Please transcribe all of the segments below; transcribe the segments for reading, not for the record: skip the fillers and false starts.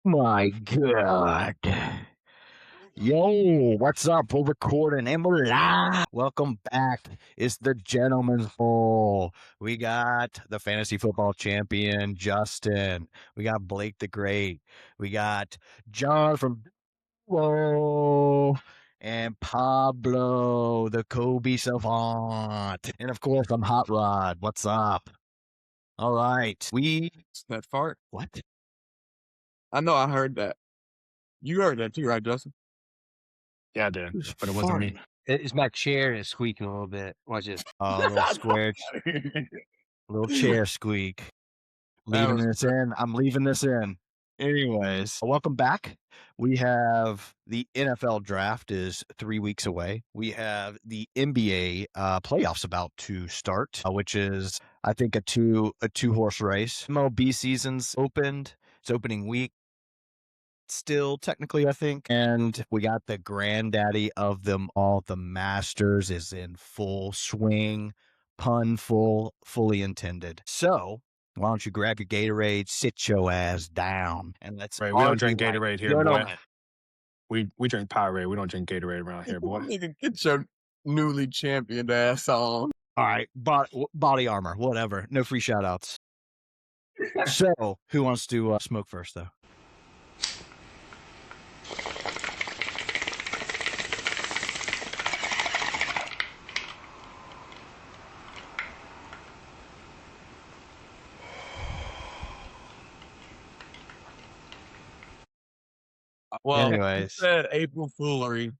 My God. Yo, what's up? We're recording and we're live. Welcome back. It's the Gentleman's Bowl. We got the fantasy football champion, Justin. We got Blake the Great. We got John from Whoa. And Pablo, the Kobe savant. And of course, I'm Hot Rod. What's up? All right. That fart? What? I know I heard that. You heard that too, right, Justin? Yeah, I did, but it wasn't me. It's my chair and it's squeaking a little bit. Watch this. A little square, little chair squeak. Leaving this in. I'm leaving this in. Anyways, welcome back. We have the NFL draft is 3 weeks away. We have the NBA playoffs about to start, which is, I think, a two horse race. MLB season's opened. It's opening week. Still, technically, I think. And we got the granddaddy of them all. The Masters is in full swing. Pun fully intended. So, why don't you grab your Gatorade, sit your ass down, and let's. Right, we don't drink Gatorade here, boy. We drink Powerade. We don't drink Gatorade around here, boy. Nigga, get your newly championed ass on. All right, body armor, whatever. No free shout outs. So, who wants to smoke first, though? Well, anyways, you said April Foolery,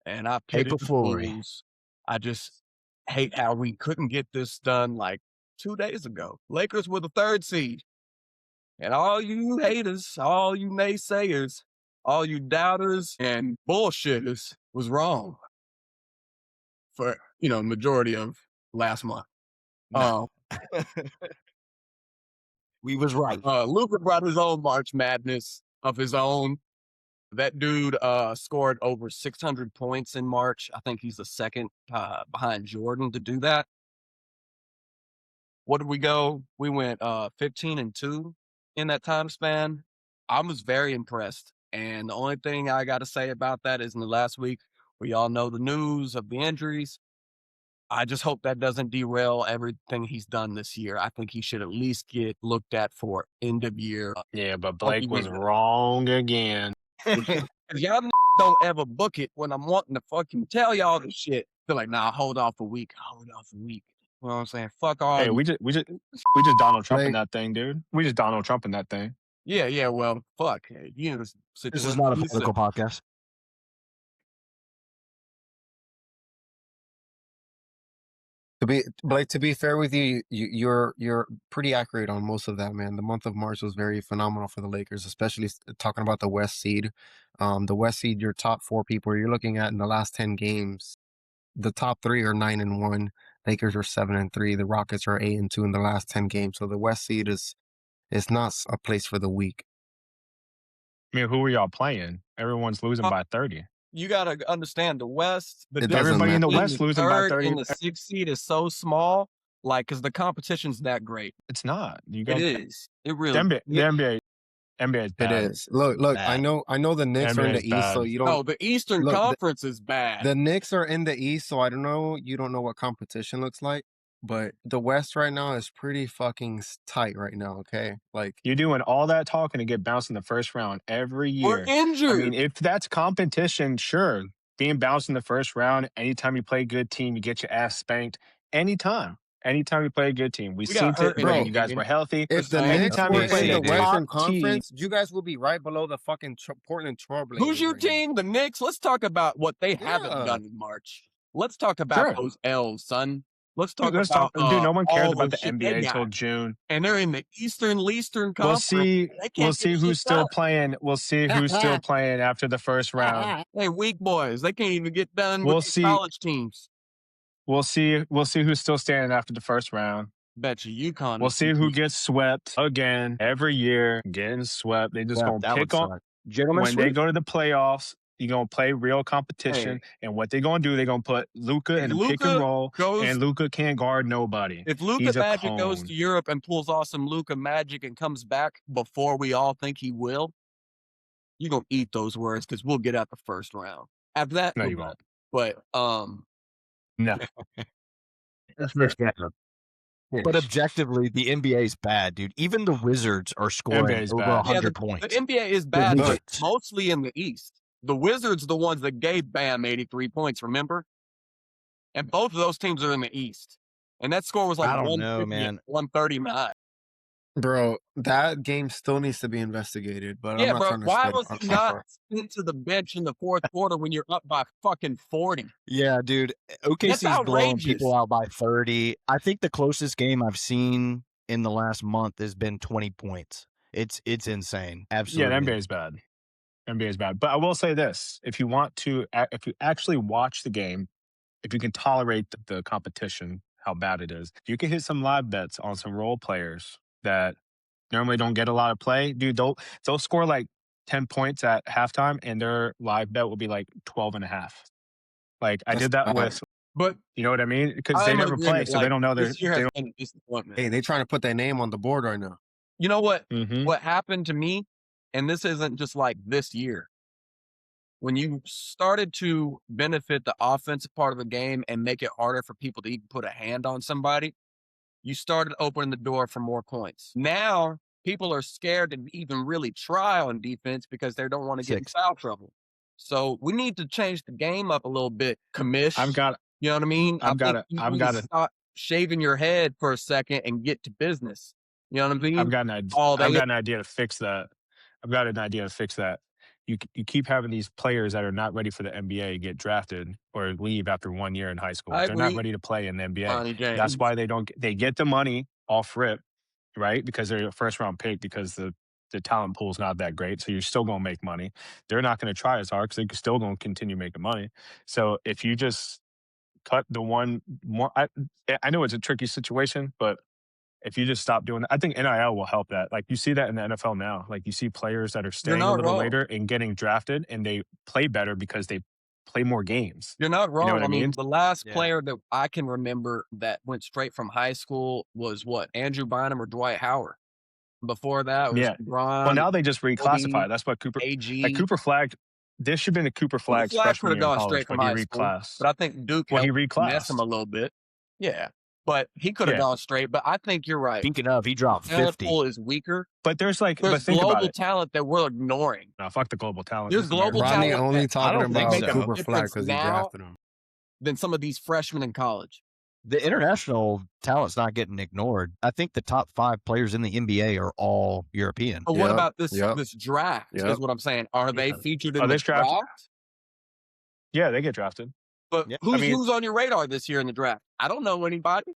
and I pitied April the Foolery. fools. I just hate how we couldn't get this done like 2 days ago. Lakers were the 3rd seed. And all you haters, all you naysayers, all you doubters and bullshitters was wrong for, majority of last month. We was right. Luka brought his own March Madness of his own. That dude scored over 600 points in March. I think he's the second behind Jordan to do that. What did we go? We went 15-2 in that time span. I was very impressed. And the only thing I got to say about that is in the last week, we all know the news of the injuries. I just hope that doesn't derail everything he's done this year. I think he should at least get looked at for end of year. Yeah, but Blake was wrong again. Y'all don't ever book it when I'm wanting to fucking tell y'all this shit. They're like, nah, hold off a week. You know what I'm saying? Fuck all. Hey, we just Donald Trump in that thing, dude. We just Donald Trump in that thing. Yeah. Well, fuck. This is not a political podcast. To be fair with you, you're pretty accurate on most of that, man. The month of March was very phenomenal for the Lakers, especially talking about the West seed. The West seed, your top 4 people you're looking at in the last 10 games, the top 3 are 9-1. Lakers are 7-3. The Rockets are 8-2 in the last 10 games. So the West seed is not a place for the weak. I mean, who are y'all playing? Everyone's losing by 30. You got to understand the West. Everybody in the West losing by 30. And the 6th seed is so small, because the competition's that great. It's not. It is. It really is. The NBA is bad. It is. Look. Bad. I know the Knicks are in the East, so you don't. No, the Eastern Conference is bad. The Knicks are in the East, so I don't know. You don't know what competition looks like. But the West right now is pretty fucking tight right now, okay? Like, you're doing all that talking to get bounced in the first round every year. We're injured. I mean, if that's competition, sure. Being bounced in the first round, anytime you play a good team, you get your ass spanked. Anytime you play a good team. We seen it, bro. You guys were healthy. If the Knicks were in the Western Conference, you guys will be right below the fucking Portland Trailblazers. Who's your team? The Knicks? Let's talk about what they haven't done in March. Let's talk about those L's, son. Let's talk about dude, no one cares about the NBA until June. And they're in the Eastern Conference. We'll see who's still playing. We'll see who's still playing after the first round. Hey, weak boys. They can't even get done with the college teams. We'll see who's still standing after the first round. Bet you UConn. We'll see who gets swept again every year. Getting swept. They just gonna pick on when they go to the playoffs. You're going to play real competition. And what they're going to do, they're going to put Luka in a pick and roll, and Luka can't guard nobody. If Luka Magic goes to Europe and pulls off some Luka Magic and comes back before we all think he will, you're gonna eat those words because we'll get out the first round. After that, No, we're you good. won't. But No. That's first down. But objectively, the NBA is bad, dude. Even the Wizards are scoring NBA is over bad. 100 the points. NBA is bad, but Wizards. mostly in the East. The Wizards, the ones that gave Bam 83 points, remember? And both of those teams are in the East. And that score was like I don't know, 150 man. and 139. Bro, that game still needs to be investigated, but I'm Yeah, not bro. trying to Why spend was on he not Upper. sent to the bench in the fourth quarter when you're up by fucking 40? Yeah, dude. That's OKC's blowing outrageous. people out by 30. I think the closest game I've seen in the last month has been 20 points. It's insane. Yeah, Absolutely. the NBA is bad. NBA is bad. But I will say this: if you actually watch the game, if you can tolerate the competition, how bad it is, you can hit some live bets on some role players that normally don't get a lot of play. Dude, they'll score like 10 points at halftime, and their live bet will be like 12.5. Like I That's did that bad. with, But you know what I mean? Because they I'm in never play, agreement. so they don't know This year they has don't. been a disappointment. Hey, they trying to put their name on the board right now. You know what? Mhm. What happened to me, and this isn't just like this year. When you started to benefit the offensive part of the game and make it harder for people to even put a hand on somebody, you started opening the door for more points. Now, people are scared to even really try on defense because they don't want to get in foul trouble. So we need to change the game up a little bit, commish. You know what I mean? I think you need to stop shaving your head for a second and get to business. You know what I mean? I've got an idea to fix that. I've got an idea to fix that. You keep having these players that are not ready for the NBA get drafted or leave after 1 year in high school. I They're not agree. ready to play in the NBA. Ronnie James. That's why they get the money off rip, right? Because they're a first round pick because the talent pool is not that great. So you're still going to make money. They're not going to try as hard because they're still going to continue making money. So if you just cut the one more, I know it's a tricky situation, but if you just stop doing that, I think NIL will help that. Like you see that in the NFL now. Like you see players that are staying a little later and getting drafted, and they play better because they play more games. You're not wrong. You know what I mean? The last player that I can remember that went straight from high school was what? Andrew Bynum or Dwight Howard. Before that, it was LeBron. Well, now they just reclassify. Kobe, That's what Cooper. AG. Like Cooper Flag. This should have been a Cooper Flag's Flag freshman could have year in gone college, straight from but he high school. reclassed. But I think Duke Well, he helped mess him reclassed. a little bit. Yeah. But he could have gone straight. But I think you're right. Speaking of, he dropped The talent 50. pool is weaker. But there's think global about it. talent that we're ignoring. No, fuck the global talent. There's global Rodney talent only that I talking don't think about make a Cooper Flag difference because he now drafted him. than some of these freshmen in college. The international talent's not getting ignored. I think the top 5 players in the NBA are all European. But what about this draft is what I'm saying. Are they featured in the draft? Yeah, they get drafted. But who's on your radar this year in the draft? I don't know anybody.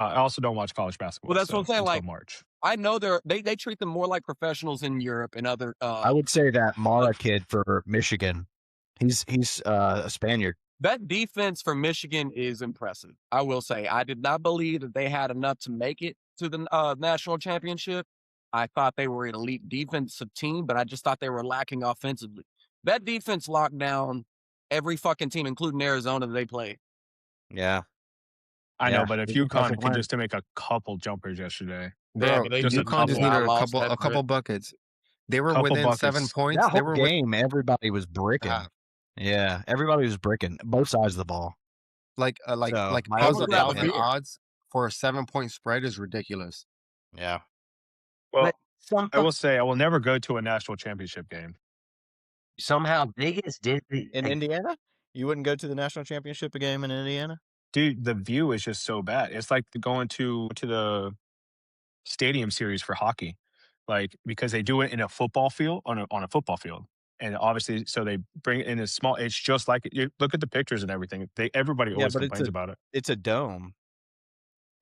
I also don't watch college basketball. Well, that's what I'm saying. Like March. I know they treat them more like professionals in Europe and other. I would say that Mara kid for Michigan, he's a Spaniard. That defense for Michigan is impressive. I will say I did not believe that they had enough to make it to the national championship. I thought they were an elite defensive team, but I just thought they were lacking offensively. That defense locked down every fucking team, including Arizona, that they played. Yeah. I know, but if UConn can just to make a couple jumpers yesterday. Bro, UConn just needed a couple buckets. They were within 7 points. That whole game, everybody was bricking. Yeah, everybody was bricking both sides of the ball. Like $1,000 odds for a 7-point spread is ridiculous. Yeah. Well, I will say I will never go to a national championship game. Somehow Vegas did in Indiana. You wouldn't go to the national championship game in Indiana, dude. The view is just so bad. It's like going to the stadium series for hockey, like because they do it in a football field on a football field. And obviously, so they bring it in a small. It's just like you look at the pictures and everything. Everybody always complains about it. It's a dome,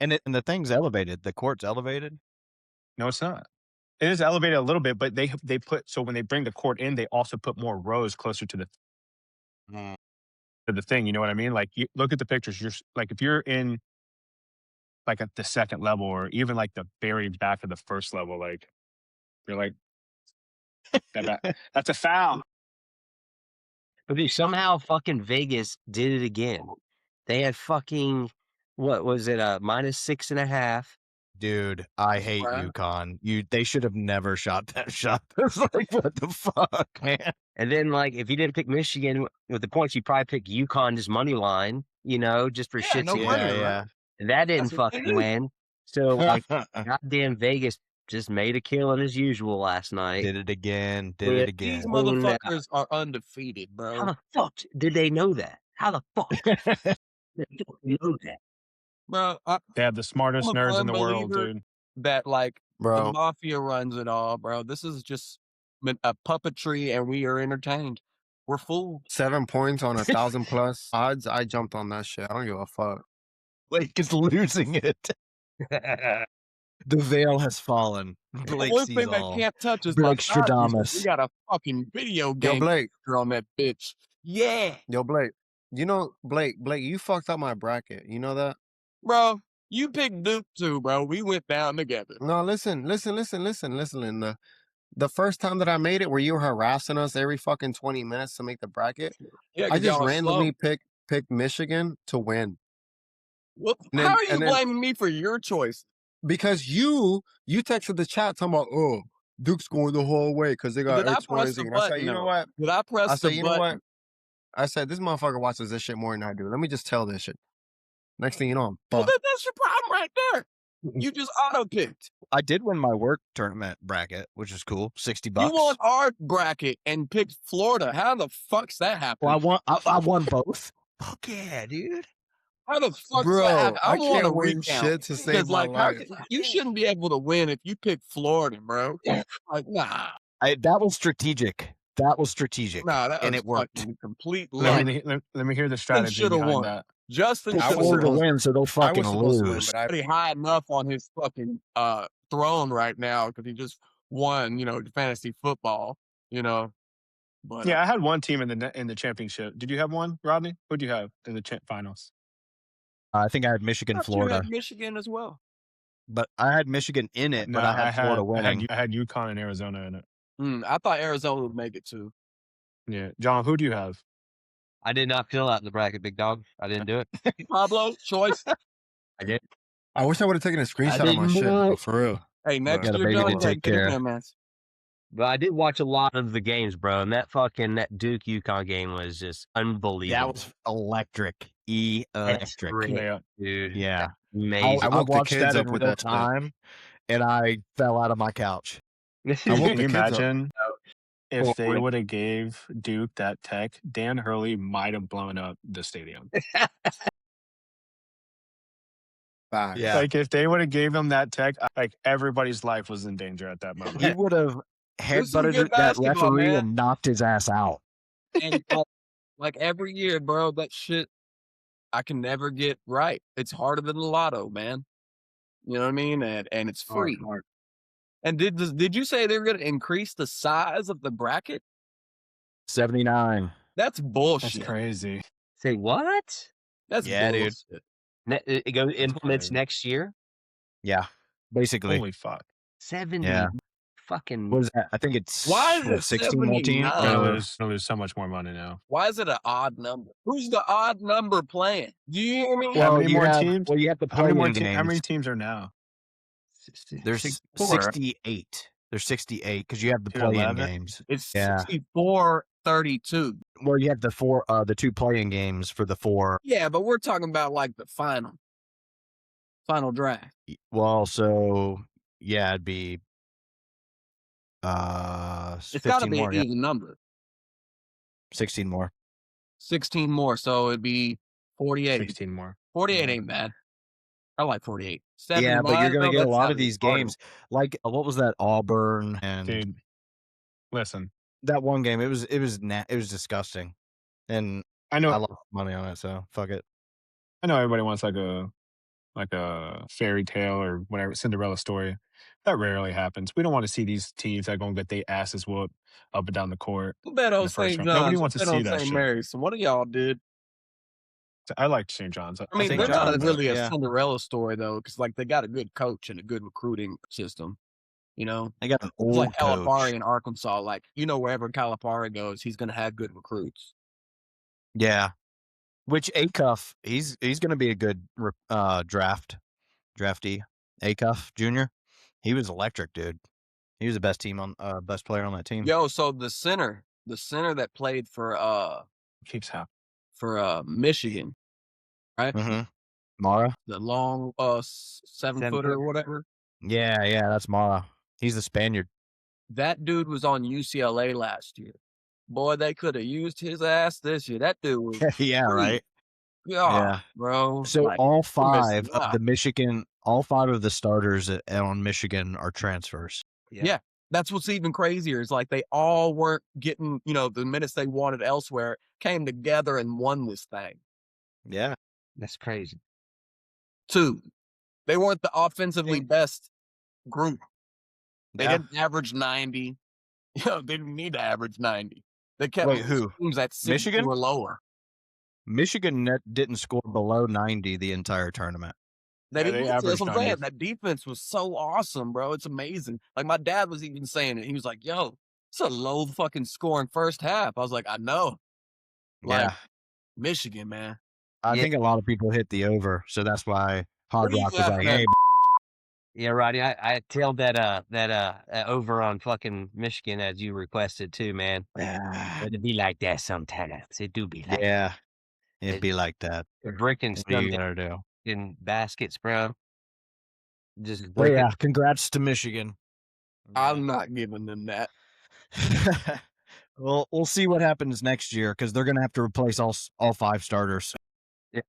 and the thing's elevated. The court's elevated. No, it's not. It is elevated a little bit, but they put so when they bring the court in, they also put more rows closer to the thing. You know what I mean? Like you look at the pictures. You're like if you're in like at the second level or even like the very back of the first level, like you're like. That's a foul. But somehow fucking Vegas did it again. They had fucking, what was it, -6.5. Dude, I hate UConn. They should have never shot that shot. It's like, what the fuck, man? And then, like, if you didn't pick Michigan with the points, you probably pick UConn just money line, just for shits and giggles. Yeah. And that didn't fucking win. So, like, goddamn Vegas just made a killing as usual last night. Did it again. These motherfuckers are undefeated, bro. How the fuck did they know that? How the fuck did they know that? Bro, they have the smartest nerds in the world, dude. That, like, Bro. the mafia runs it all, bro. This is just a puppetry, and we are entertained. We're fooled. 7 points on 1,000+ odds. I jumped on that shit. I don't give a fuck. Blake is losing it. The veil has fallen. Blake One sees thing all. that can't touch is Blake my conscience. Stradamus. We got a fucking video game Yo, Blake. on that bitch. Yeah. Yo, Blake. You know, Blake, you fucked up my bracket. You know that? Bro, you picked Duke too, bro. We went down together. No, listen. The first time that I made it, where you were harassing us every fucking 20 minutes to make the bracket, Yeah, I just y'all randomly picked Michigan to win. Well, And how then- are you and then- blaming me for your choice? Because you texted the chat talking about, oh, Duke's going the whole way because they got Did I X, Y, press and Z. the And I said, button, you know though? what? Did I press I said, the you know button? what? I said, this motherfucker watches this shit more than I do. Let me just tell this shit. Next thing you know, I'm Well, fucked. that's your problem right there. You just auto-picked. I did win my work tournament bracket, which is cool. $60. You won our bracket and picked Florida. How the fuck's that happen? Well, I won both. Fuck yeah, dude. How the fuck's Bro, that happen? I want a can't win recount. shit to save Because, my like, how life. you shouldn't be able to win if you pick Florida, bro. Like, nah. That was strategic. Nah, That and was it worked. fucking complete Let luck. me hear the strategy shoulda behind won. that. Justin I was Florida supposed- win, so they'll fucking supposed to win, lose. but I already high enough on his fucking throne right now because he just won, fantasy football, But Yeah, I had one team in the championship. Did you have one, Rodney? Who do you have in the finals? I think I had Michigan, I thought you Florida, had Michigan as well. but I had Michigan in it, but I had Florida winning. I had UConn and Arizona in it. I thought Arizona would make it too. Yeah, John, who do you have? I did not fill out the bracket, big dog. I didn't do it. Pablo, choice. I did. I wish I would have taken a screenshot of my didn't shit, do it. but for real. Hey, next Got a year, baby John, to take get in care. there, man. But I did watch a lot of the games, bro. And that Duke UConn game was just unbelievable. That was electric. Electric. Yeah. Dude. Yeah. Amazing. I woke the watched kids that up in with real that shit. time, and I fell out of my couch. I woke Can the you kids up. imagine if Well, they wait. would have gave Duke that tech? Dan Hurley might have blown up the stadium. Facts. Yeah. Like if they would have gave him that tech, like everybody's life was in danger at that moment. He would have There's some headbutted good that basketball, referee man. and knocked his ass out. And like every year, bro, that shit I can never get right. It's harder than the lotto, man. You know what I mean? And it's free. Hard. And did you say they're going to increase the size of the bracket? 79. That's bullshit. That's crazy. Say what? That's Yeah, dude. bullshit. It goes implements crazy. next year. Yeah. Basically. Holy fuck. 70 Yeah. fucking. What is that? I think it's Why is it 16 more teams. 79? They'll Or- lose so much more money now. Why is it an odd number? Who's the odd number playing? Do you hear me? How many you more have, teams? Well, you have to How many play more in games. How many teams are now? There's 68. There's 68 because you have the To play-in 11? games. It's Yeah. 64-32. Well, you have the two play-in games for the four. Yeah, but we're talking about like the final draft. Well, so yeah, it'd be It's got to 15 be more. an Yeah. even number. 16 more. 16 more, so it'd be 48. 16 more. 48 ain't bad. I like 48. 70 Yeah, but you're mine, gonna though, get a that's lot not of these even games. Like what was that Auburn and Dude, listen. that one game? It was disgusting, and I I know lost money on it. So fuck it. I know everybody wants like a fairy tale or whatever Cinderella story. That rarely happens. We don't want to see these teams that are gonna get their asses whooped up and down the court. Who bet on the first St. round. John's? Nobody wants to Bet see on that St. shit. Mary's. So one of y'all did. I like St. John's. I mean, St. they're not John's, really a yeah. Cinderella story though, because like they got a good coach and a good recruiting system. You know, I got an it's old like coach. Calipari in Arkansas. Like wherever Calipari goes, he's gonna have good recruits. Yeah, which Acuff, he's gonna be a good draftee. Acuff Jr. He was electric, dude. He was the best player on that team. Yo, so the center that played for Keeps happening. for Michigan, right? Mm-hmm. Mara, The long 7-footer or whatever. Yeah, that's Mara. He's the Spaniard. That dude was on UCLA last year. Boy, they could have used his ass this year. That dude was Yeah, right. yeah, bro. So Like, all we're missing 5 of out. the Michigan, all 5 of the starters on Michigan are transfers. Yeah. That's what's even crazier is like they all weren't getting, the minutes they wanted elsewhere, came together and won this thing. Yeah. That's crazy. 2, they weren't the offensively best group. They Yeah. didn't average 90. They didn't need to average 90. They kept Wait, who? teams at 60 Michigan? or lower. Michigan didn't score below 90 the entire tournament. They Yeah, didn't. they That's what I'm averaged saying. 90. That defense was so awesome, bro. It's amazing. Like my dad was even saying it. He was like, "Yo, it's a low fucking scoring first half." I was like, "I know." Like Yeah. Michigan, man. I Yeah. think a lot of people hit the over, so that's why Hard What are you Rock was like, laughing at? "Hey, Yeah, Rodney, I tailed that over on fucking Michigan as you requested too, man. It'd be like that sometimes. It do be like yeah, it'd It- be like that. bricking What are you some gonna do?" in baskets, bro. Just But bricking. yeah, congrats to Michigan. I'm not giving them that. Well, we'll see what happens next year because they're gonna have to replace all 5 starters. Yeah.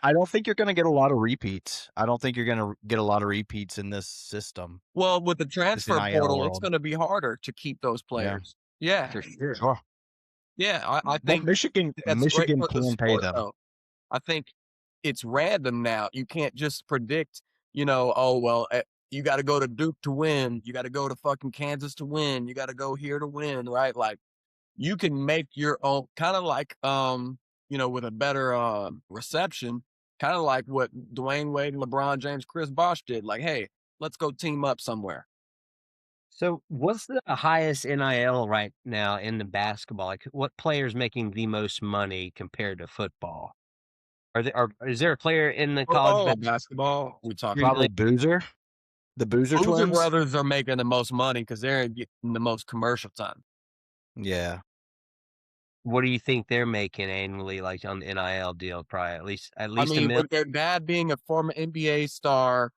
I don't think you're gonna get a lot of repeats. I don't think you're gonna get a lot of repeats in this system. Well, with the transfer NIL portal, it's world. going to be harder to keep those players. Yeah, For sure. Sure. yeah. I Well, think Michigan that's Michigan great for the can pay sport, them. though. I think it's random now. You can't just predict. Oh well, you got to go to Duke to win. You got to go to fucking Kansas to win. You got to go here to win, right? Like you can make your own, kind of like with a better reception, kind of like what Dwayne Wade and LeBron James, Chris Bosh did. Like, hey, let's go team up somewhere. So, what's the highest NIL right now in the basketball? Like, what player's making the most money compared to football? Is there a player in the college basketball? We talking Probably Boozer. The Boozer Boozer twins. brothers are making the most money because they're getting the most commercial time. Yeah. What do you think they're making annually, like on the NIL deal? Probably at least I a mean, mil. with their dad being a former NBA star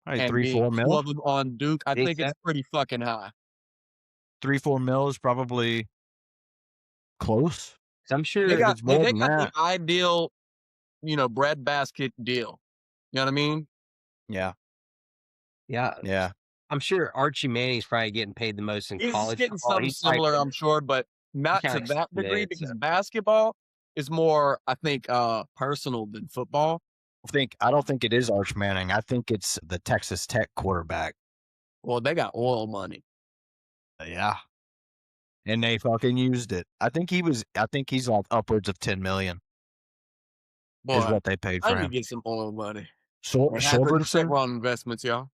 Probably and 3-4 being two mil. of them on Duke, I think it's pretty fucking high. 3-4 mil is probably close. I'm sure They got, it's more they than got that. the ideal, breadbasket deal. You know what I mean? Yeah. Yeah. Yeah. I'm sure Archie Manning's probably getting paid the most in He's college getting football. something He's probably similar, I'm sure, but not to kinda that degree extended, because so. basketball is more, I think, personal than football. I don't think it is Arch Manning. I think it's the Texas Tech quarterback. Well, they got oil money. Yeah. And they fucking used it. I think he's like upwards of 10 million Boy, is what they paid I for need to him. get some oil money. Silverson? We're on investments, y'all.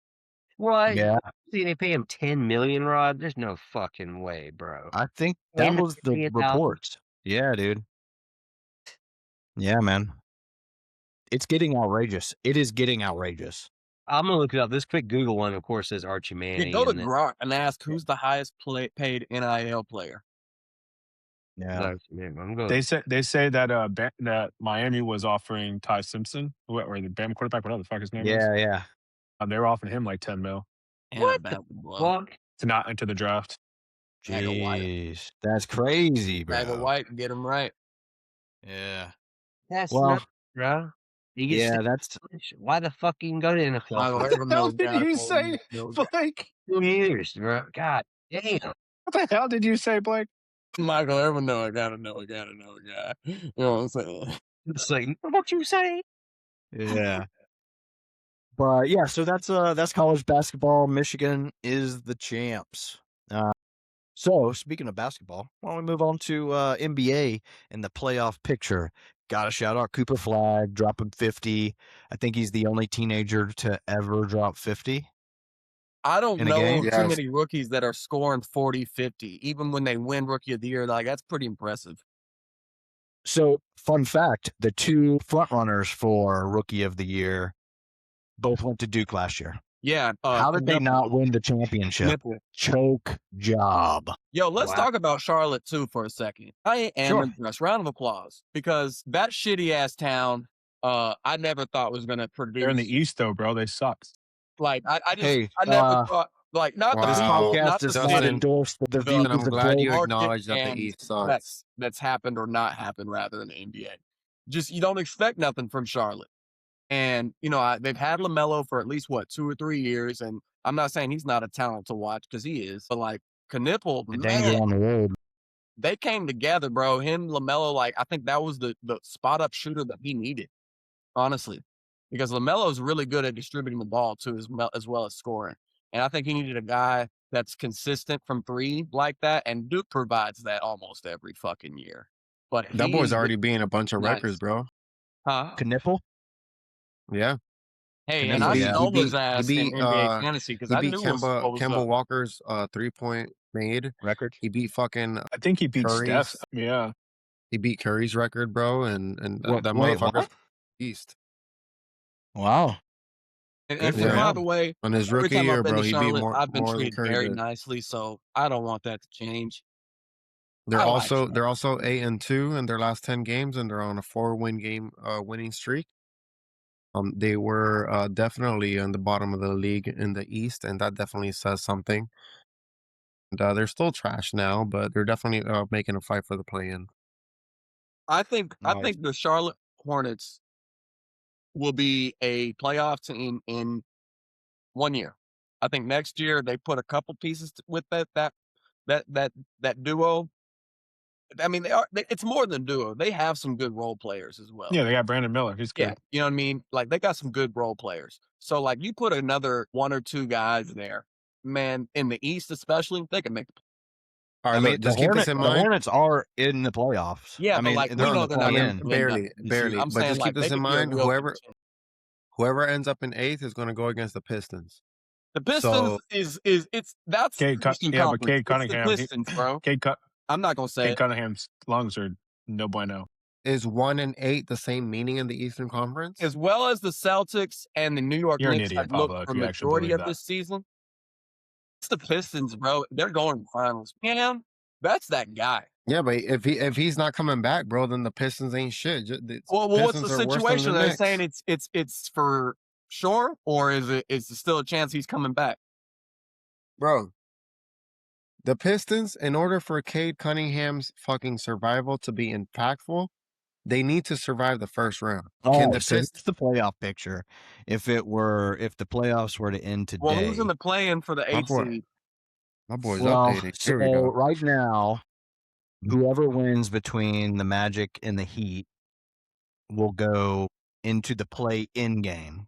What? Yeah. See, they pay him $10 million, Rod. There's no fucking way, bro. I think that And was the $1,000,000. reports. Yeah, dude. Yeah, man. It's getting outrageous. It is getting outrageous. I'm gonna look it up. This quick Google one, of course, says Archie Manning. You go to and then- Grok and ask who's the highest paid NIL player. Yeah. I'm going. They say that that Miami was offering Ty Simpson, or the Bama quarterback, whatever the fuck his name is. Yeah. They were offering him like 10 mil What the fuck? to not enter the draft. Bag of white. Jeez. That's crazy, bro. Bag of white and get him right. Yeah. That's Well, not, bro. You get Yeah, six that's months. Why the fuck you can go to NFL for What the hell did you say, Blake? 2 years, bro? God damn. What the hell did you say, Blake? Michael, everyone know I gotta know a guy. You know what I'm saying? It's like, what you say? yeah. But yeah, so that's college basketball. Michigan is the champs. So speaking of basketball, why don't we move on to NBA and the playoff picture? Got to shout out Cooper Flag dropping 50. I think he's the only teenager to ever drop 50. I don't In a know game? too Yes. many rookies that are scoring 40, 50. Even when they win Rookie of the Year, like that's pretty impressive. So fun fact, the two front runners for Rookie of the Year, both went to Duke last year. Yeah. How did they not win the championship? Nipple. Choke job. Yo, let's talk about Charlotte too for a second. I am impressed. Round of applause, because that shitty ass town, I never thought was gonna produce. They're in the East though, bro. They suck. Like I never thought, like, not the This people, podcast not the does not city, endorse the views I'm of glad you market acknowledge that the and East sucks. that's happened or not happened rather in the NBA. Just, you don't expect nothing from Charlotte. And, you know, they've had LaMelo for at least, 2 or 3 years. And I'm not saying he's not a talent to watch, because he is. But, like, Knipple, danger on the road. they came together, bro. Him, LaMelo, like, I think that was the spot-up shooter that he needed, honestly. Because LaMelo's really good at distributing the ball, too, as well as scoring. And I think he needed a guy that's consistent from three like that. And Duke provides that almost every fucking year. But That boy's already beating a bunch of records, bro. Huh? Knipple? Yeah. Hey, Knipple, and I yeah. stole his ass he in beat, NBA fantasy, because He I beat knew what was Kemba up. Walker's 3-point made Record? He beat fucking I think he beat Curry's. Steph. Yeah. He beat Curry's record, bro, and that Wait, motherfucker what? East. Wow. And Good for by him. the way, On his every rookie time year, I've been bro, to he beat Charlotte, I've been more than treated Curry very did. nicely, so I don't want that to change. They're I like also Charlotte. they're also 8-2 in their last 10 games, and they're on a 4-win winning streak. They were definitely on the bottom of the league in the East, and that definitely says something. And they're still trash now, but they're definitely making a fight for the play-in. I think Nice. the Charlotte Hornets will be a playoff team in 1 year. I think next year they put a couple pieces with that duo. I mean, it's more than duo. They have some good role players as well. Yeah, they got Brandon Miller. He's good. Yeah, you know what I mean? Like, they got some good role players. So, like, you put another 1 or 2 guys there, man, in the East especially, they can make the All right, I mean, look, just keep this in the mind. Hornets are in the playoffs. Yeah, I but, mean, like, we they're in know the they're not gonna play-in. win Barely, nothing this year. barely. I'm But saying, just like, keep this they in could be a mind. real Whoever contender. ends up in 8th is going to go against the Pistons. The Pistons So that's the Cade Eastern yeah, but Conference. Cade It's the Cunningham. Pistons, bro. I'm not gonna say Cade it. Cunningham's lungs are no bueno. is 1 and 8 the same meaning in the Eastern Conference? As well as the Celtics and the New York You're an Knicks idiot, have looked Pablo, for if you actually majority believe of that. this season. It's the Pistons, bro. They're going to finals. Man, that's that guy. Yeah, but if he's not coming back, bro, then the Pistons ain't shit. Well, what's the Pistons are worse than situation? the They're Knicks. saying it's for sure, or is there still a chance he's coming back? Bro, the Pistons, in order for Cade Cunningham's fucking survival to be impactful, they need to survive the first round. Oh, so it's the playoff picture. If the playoffs were to end today. Well, who's in the play-in for the 8th seed? My boy's Well, updating. Here we go. right now, whoever wins between the Magic and the Heat will go into the play-in game.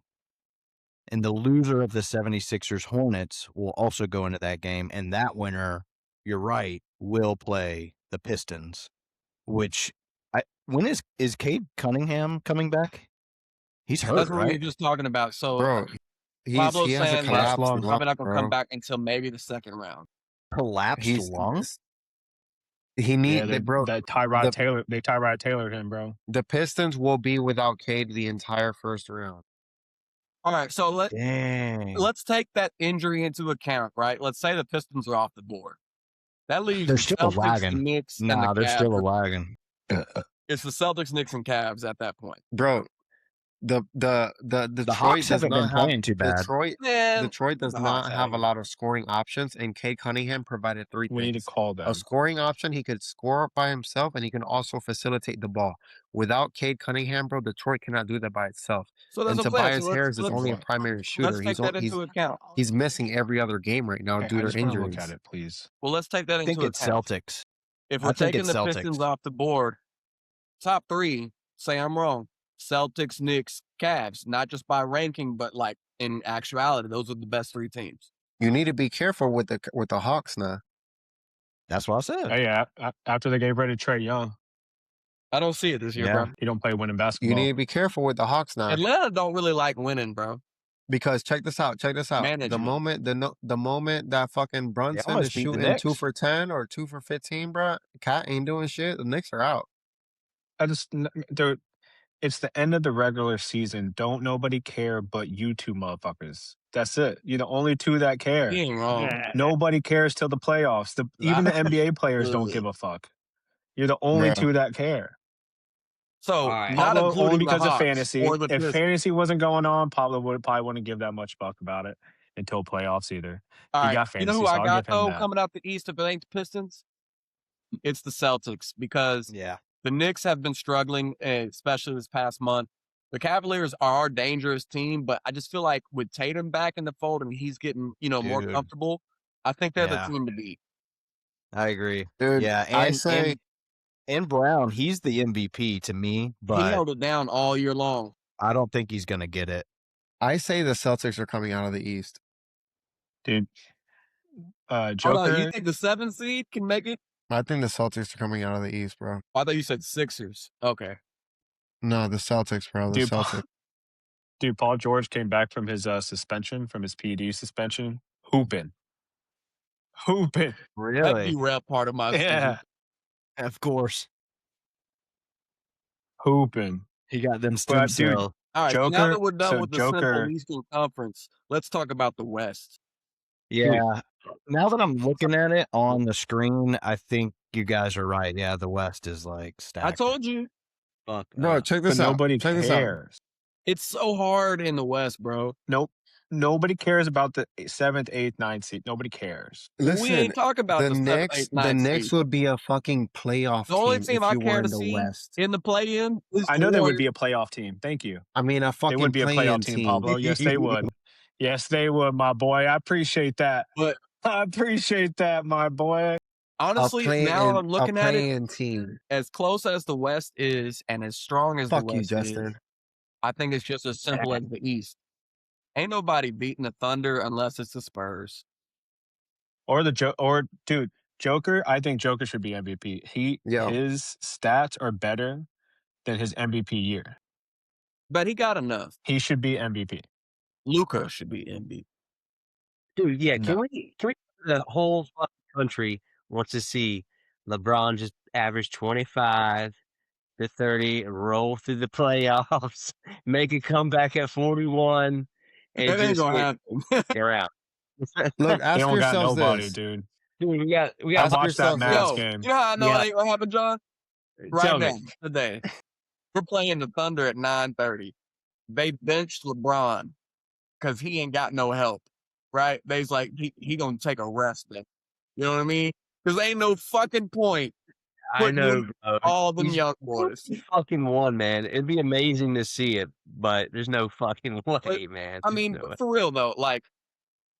And the loser of the 76ers Hornets will also go into that game. And that winner, you're right, will play the Pistons. Which, when is Cade Cunningham coming back? He's hurt, That's what we were right? just talking about. So, Bro, Pablo's he has a saying that collapsed he's lung, probably not going to come bro. back until maybe the second round. Collapsed lung? He need bro. They Tyrod Taylored him, bro. The Pistons will be without Cade the entire first round. All right, so let's take that injury into account, right? Let's say the Pistons are off the board. That leaves They're the still a Celtics, wagon. the Knicks, and Nah, the they're Cavs. still a wagon. It's the Celtics, Knicks, and Cavs at that point. Bro, the Detroit Hawks does haven't not been have playing too bad. Detroit does not have a lot of scoring options, and Cade Cunningham provided 3 things. We need to call them. A scoring option, he could score by himself, and he can also facilitate the ball. Without Cade Cunningham, bro, Detroit cannot do that by itself. So and that's a plan. Tobias Harris is only a primary shooter. Let's take that into account. He's missing every other game right now due to injuries. Look at it, please. Well, let's take that into account. I think it's Celtics. If we're taking the Pistons off the board, top 3, say I'm wrong. Celtics, Knicks, Cavs, not just by ranking, but like in actuality, those are the best 3 teams. You need to be careful with the Hawks now. That's what I said. Hey, yeah, after they gave ready to Trae Young. I don't see it this year, bro. He don't play winning basketball. You need to be careful with the Hawks now. Atlanta don't really like winning, bro. Because check this out. Management. The moment that fucking Brunson is shooting 2 for 10 or 2 for 15, bro, Cat ain't doing shit. The Knicks are out. Dude, it's the end of the regular season. Don't nobody care but you two motherfuckers. That's it. You're the only two that care. He ain't wrong. Nobody cares till the playoffs. Even the NBA players don't give a fuck. You're the only Yeah. two that care. So right. not Pablo including only the because of Hawks fantasy. or the If Pistons. fantasy wasn't going on, Pablo probably wouldn't give that much fuck about it until playoffs either. All He right. got You know fantasy, who so I I'll got give him though that. coming out the East if it ain't the Pistons? It's the Celtics because Yeah. the Knicks have been struggling, especially this past month. The Cavaliers are a dangerous team, but I just feel like with Tatum back in the fold and he's getting, more Dude. comfortable, I think they're Yeah. the team to beat. I agree. Dude, Yeah, I and say and Brown, he's the MVP to me, He but held it down all year long. I don't think he's gonna get it. the Celtics are coming out of the East. Dude, Hold Joker. on, you think the 7th seed can make it? I think the Celtics are coming out of the East, bro. I thought you said Sixers. Okay. No, the Celtics, bro. The Dude, Celtics. Dude, Paul George came back from his suspension, from his PED suspension, hooping. That Really? derailed part of my season. Yeah, Of course. hooping. He got them stem But, dude, cells. All right, now Joker- that we're done so with the Joker- simple Eastern Conference, let's talk about the West. Yeah. Now that I'm looking at it on the screen, I think you guys are right. Yeah, the West is like stacked. I told you, Fuck. Bro, check but this out. nobody Check this out. cares. it's so hard in the West, bro. Nope. Nobody cares about the 7th, 8th, 9th seed. Nobody cares. Listen, We ain't talking about the the 7th, 8th, 9th Knicks seed. would be a fucking playoff The only team team if I you care were to in the see West. in the play-in is I the know they would Warriors. be a playoff team. Thank you. I mean, a They fucking would be a play-in playoff team, team. Pablo. Yes, they would. Yes, they would, my boy. I appreciate that. But I appreciate that, my boy. honestly, a now I'm looking at it, play-in team. as close as the West is and as strong as Fuck the you, West Justin. is, I think it's just as simple as the East. Ain't nobody beating the Thunder unless it's the Spurs. Or dude, Joker. I think Joker should be MVP. Yeah. His stats are better than his MVP year. But he got enough. He should be MVP. Luka should be MVP. Dude, yeah, No. the whole fucking country wants to see LeBron just average 25 to 30 and roll through the playoffs, make a comeback at 41, and That ain't just gonna happen. they're out. Look, They ask don't got yourselves nobody, this. dude. Dude, we got I Ask watched that yourselves this. Mavs Yo, game. you know how I know Yeah. it ain't gonna happen, John? Right Tell now, me. today. We're playing the Thunder at 9:30. They benched LeBron because he ain't got no help. Right? They's like, he gonna take a rest then. You know what I mean? Because ain't no fucking point I putting know, in bro. all them He's- young boys. He fucking won, man. It'd be amazing to see it, but there's no fucking way, man. I There's mean, no way. for real though, like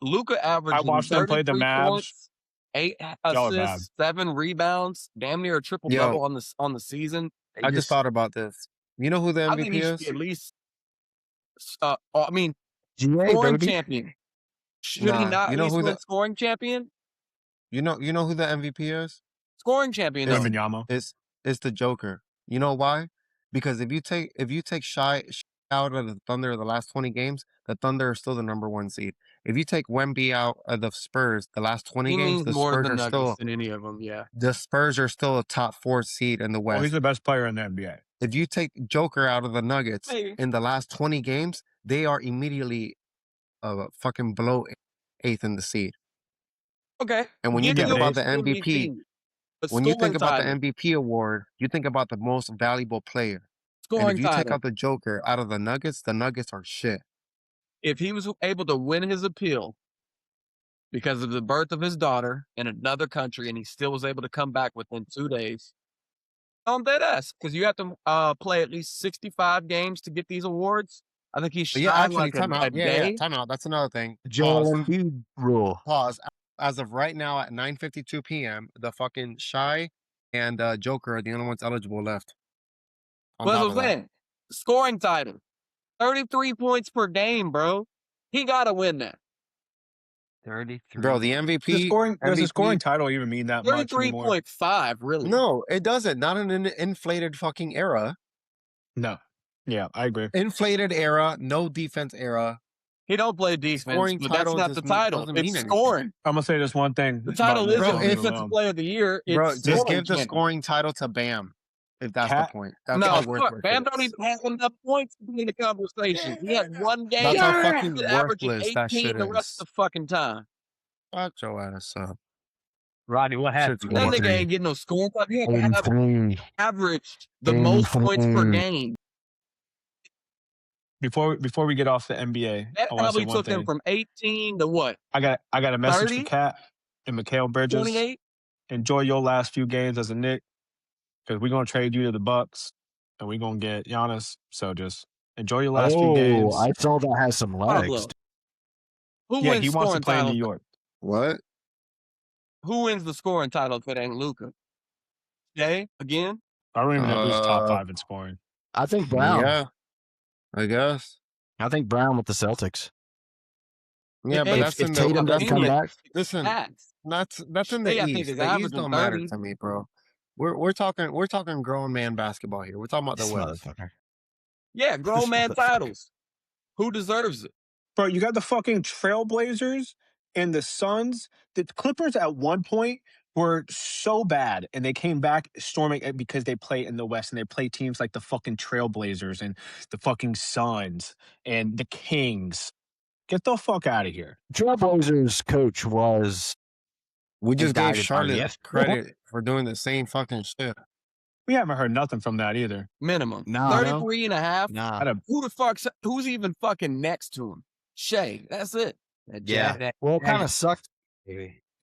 Luka averaging watched them play the 33 Mavs. points, 8 Y'all are bad. assists, 7 rebounds, damn near a triple Yo. double on the season. They I just thought about this. You know who the I think MVP he should is? be at least GA, scoring baby. champion. Should he Nah, not you at know least who win the- scoring champion? You know who the MVP is? Scoring champion. Is- though. Wembanyama. It's the Joker. You know why? Because if you take Shy out of the Thunder the last 20 games, the Thunder are still the number 1 seed. If you take Wemby out of the Spurs the last 20 He games, means the more Spurs than are Nuggets still than any of them. Yeah. a top 4 seed in the Well, West. he's the best player in the NBA. If you take Joker out of the Nuggets Maybe. in the last 20 games, they are immediately fucking below 8th in the seed. Okay. And when you Give think me about a the MVP, but when you think scoring about the title, MVP award, you think about the most valuable player. And scoring if you take title. out the Joker out of the Nuggets are shit. If he was able to win his appeal because of the birth of his daughter in another country, and he still was able to come back within 2 days, I'm dead ass because you have to play at least 65 games to get these awards. I think he's But yeah, shy actually, like time a out. Yeah, day. time out. That's another thing. Joel Pause. Embiid rule. Pause. As of right now at 9:52 p.m., the fucking Shy and Joker are the only ones eligible left. On Well, top that's of what I'm that. saying. Scoring title. 33 points per game, bro. He got to win that. 33. Bro, the Does MVP. the scoring title even mean that much anymore? 33.5, really. No, it doesn't. Not in an inflated fucking era. No. Yeah, I agree. Inflated era, no defense era. He don't play defense, Scoring but that's title not the just title. doesn't mean It's anything. scoring. I'm gonna say this one thing. The title about isn't Bro, Luka it's- defensive alone. player of the year. It's Bro, just scoring give the champion. scoring title to Bam. If that's the point. That's No, how worthless Bam it don't is. even have enough points to be in the conversation. He had one game. That's how fucking He's averaging worthless that 18 shit the rest is. of the fucking time. Fuck your ass up. Rodney, what happened? Shit's That worthless. nigga ain't getting no scoring. He averaged the most points per game. Before we get off the NBA, That I want to say probably one took him thing. from 18 to what? I got a message 30? for Kat and Mikal Bridges. 28? Enjoy your last few games as a Knick, because we're gonna trade you to the Bucks, and we're gonna get Giannis. So just enjoy your last few games. I saw that has some legs. Pablo. Who Yeah, wins he wants to scoring play in title? New York. What? Who wins the scoring title if it ain't Luka? Jay again? I don't even know who's top 5 in scoring. I think Brown. Yeah, I guess. I think Brown with the Celtics. Yeah, but that's if in Tatum the doesn't come back. Listen, that's in Shea, the I think, East. is The East averaging don't matter 30. to me, bro. We're talking grown man basketball here. We're talking about the This West. motherfucker. Yeah, grown This man motherfucker. titles. Who deserves it? Bro, you got the fucking Trailblazers and the Suns. The Clippers at one point were so bad, and they came back storming it because they play in the West, and they play teams like the fucking Trailblazers and the fucking Suns and the Kings. Get the fuck out of here. Trailblazers coach was We just gave indicted by the Charlotte FBI. credit for doing the same fucking shit. We haven't heard nothing from that either. Minimum. Nah. 33 and a half. Nah. Who's even fucking next to him? Shea. That's it. Yeah. Well, it kind of sucked.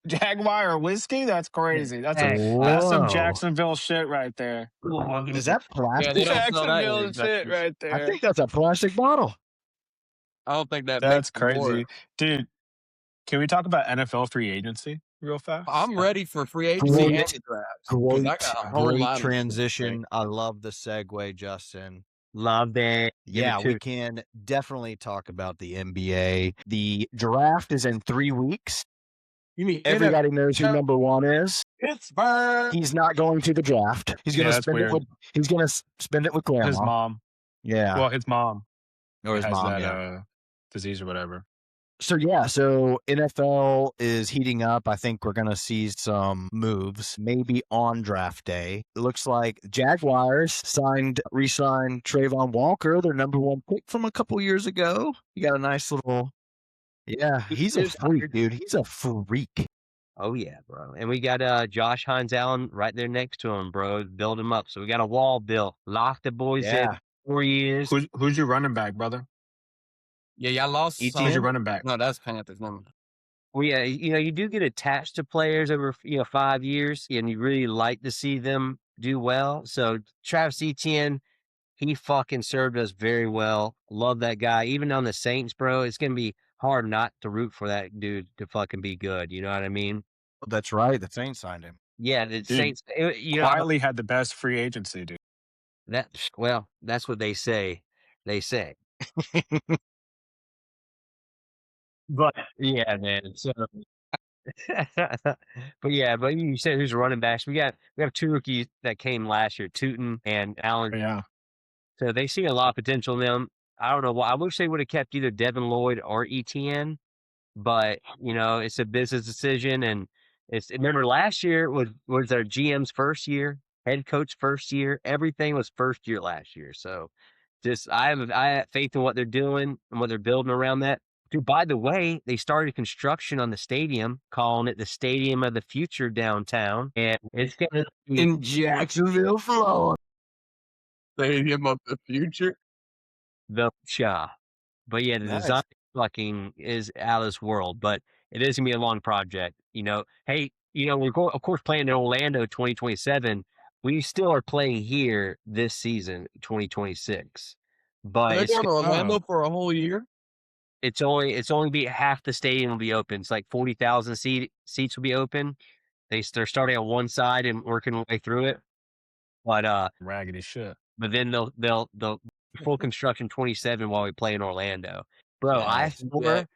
Jaguar whiskey? That's crazy. That's Whoa. some Jacksonville shit right there. Is that plastic? Yeah, they don't sell that Jacksonville in shit Texas. right there. I think that's a plastic bottle. I don't think that That's makes it crazy. more. Dude, can we talk about NFL free agency real fast? I'm ready for free agency and the draft. 'Cause I got a whole lot of transition. I love the segue, Justin. Love that. Yeah, we can definitely talk about the NBA. The draft is in 3 weeks. You mean Everybody knows who number 1 is. Pittsburgh? He's not going to the draft. He's going to that's spend it weird. with. He's going to spend it with grandma. His mom. Yeah, Well, his mom or his has mom. that Yeah. disease or whatever. So NFL is heating up. I think we're gonna see some moves, maybe on draft day. It looks like Jaguars re-signed Trayvon Walker, their number 1 pick from a couple years ago. You got a nice little, he's a freak, dude. He's a freak. Oh yeah, bro. And we got Josh Hines Allen right there next to him, bro. Build him up. So we got a wall built. Lock the boys in 4 years. Who's your running back, brother? Yeah, y'all lost. Who's your running back? No, that's Panthers. No. Well, yeah, you do get attached to players over 5 years, and you really like to see them do well. So Travis Etienne, he fucking served us very well. Love that guy. Even on the Saints, bro, it's gonna be hard not to root for that dude to fucking be good. You know what I mean? That's right. The Saints signed him. Yeah, the Dude, Saints. Quietly had the best free agency, dude. That's what they say. They say. But yeah, man. So, but you said who's running backs? We have 2 rookies that came last year, Tootin and Allen. Yeah. So they see a lot of potential in them. I don't know why. I wish they would have kept either Devin Lloyd or ETN, but it's a business decision. And remember last year was their GM's first year, head coach first year. Everything was first year last year. So I have faith in what they're doing and what they're building around that. Dude, by the way, they started construction on the stadium, calling it the Stadium of the Future downtown, and it's going to be In Jacksonville, Florida. Stadium of the future. the Cha. But yeah, the design fucking is out of this world, but it is going to be a long project. Hey, we're of course playing in Orlando 2027. We still are playing here this season, 2026. But They're going to Orlando for a whole year. It's only be half the stadium will be open. It's like 40,000 seats will be open. They're starting on one side and working their way through it. But raggedy shit. But then they'll full construction 27 while we play in Orlando. Bro, I swear,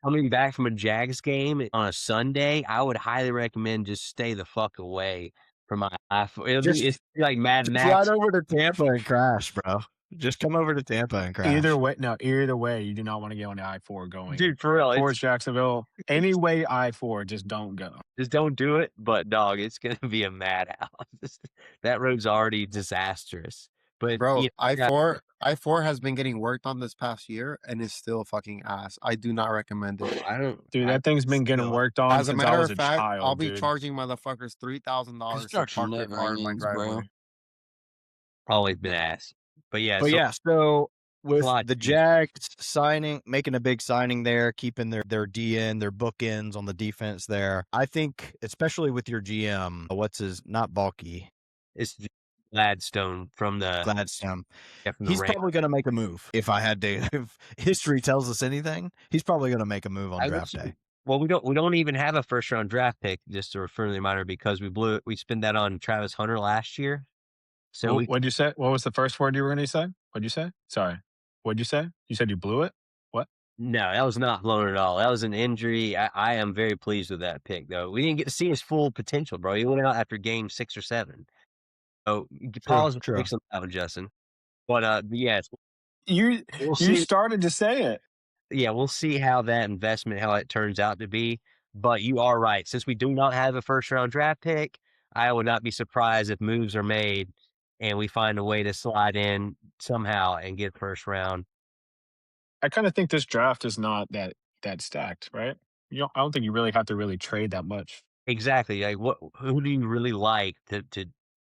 coming back from a Jags game on a Sunday, I would highly recommend just stay the fuck away from my iPhone. It's like Mad Max. Right over to Tampa and crash, bro. Just come over to Tampa and crash. Either way, you do not want to get on the I-4 going Dude, for real. towards Jacksonville. Any way I-4, just don't go. Just don't do it. But dog, it's gonna be a madhouse. That road's already disastrous. But Bro, I-4 has been getting worked on this past year and is still fucking ass. I do not recommend it. Dude, that thing's been getting worked on As a since I matter was of a fact, child, I'll be dude. charging motherfuckers $3,000 to Construction park their never car in my ends, bro. driveway. always been ass. But yeah, so with lot the cheaper. Jags making a big signing there, keeping their DN, their bookends on the defense there. I think, especially with your GM, not Balky. It's Gladstone from the Gladstone. Yeah, from the He's Rams. probably going to make a move. If history tells us anything, he's probably going to make a move on draft day. Well, we don't even have a first round draft pick, just a friendly reminder, because we spent that on Travis Hunter last year. So what'd you say? What was the first word you were going to say? What'd you say? Sorry. What'd you say? You said you blew it? What? No, that was not blown at all. That was an injury. I am very pleased with that pick, though. We didn't get to see his full potential, bro. He went out after game 6 or 7. So pause true. Make some out, Justin. But yes, you started to say it. Yeah, we'll see how it turns out to be. But you are right. Since we do not have a first round draft pick, I would not be surprised if moves are made and we find a way to slide in somehow and get first round. I kind of think this draft is not that stacked, right? I don't think you really have to really trade that much. Exactly. Like, who do you really like to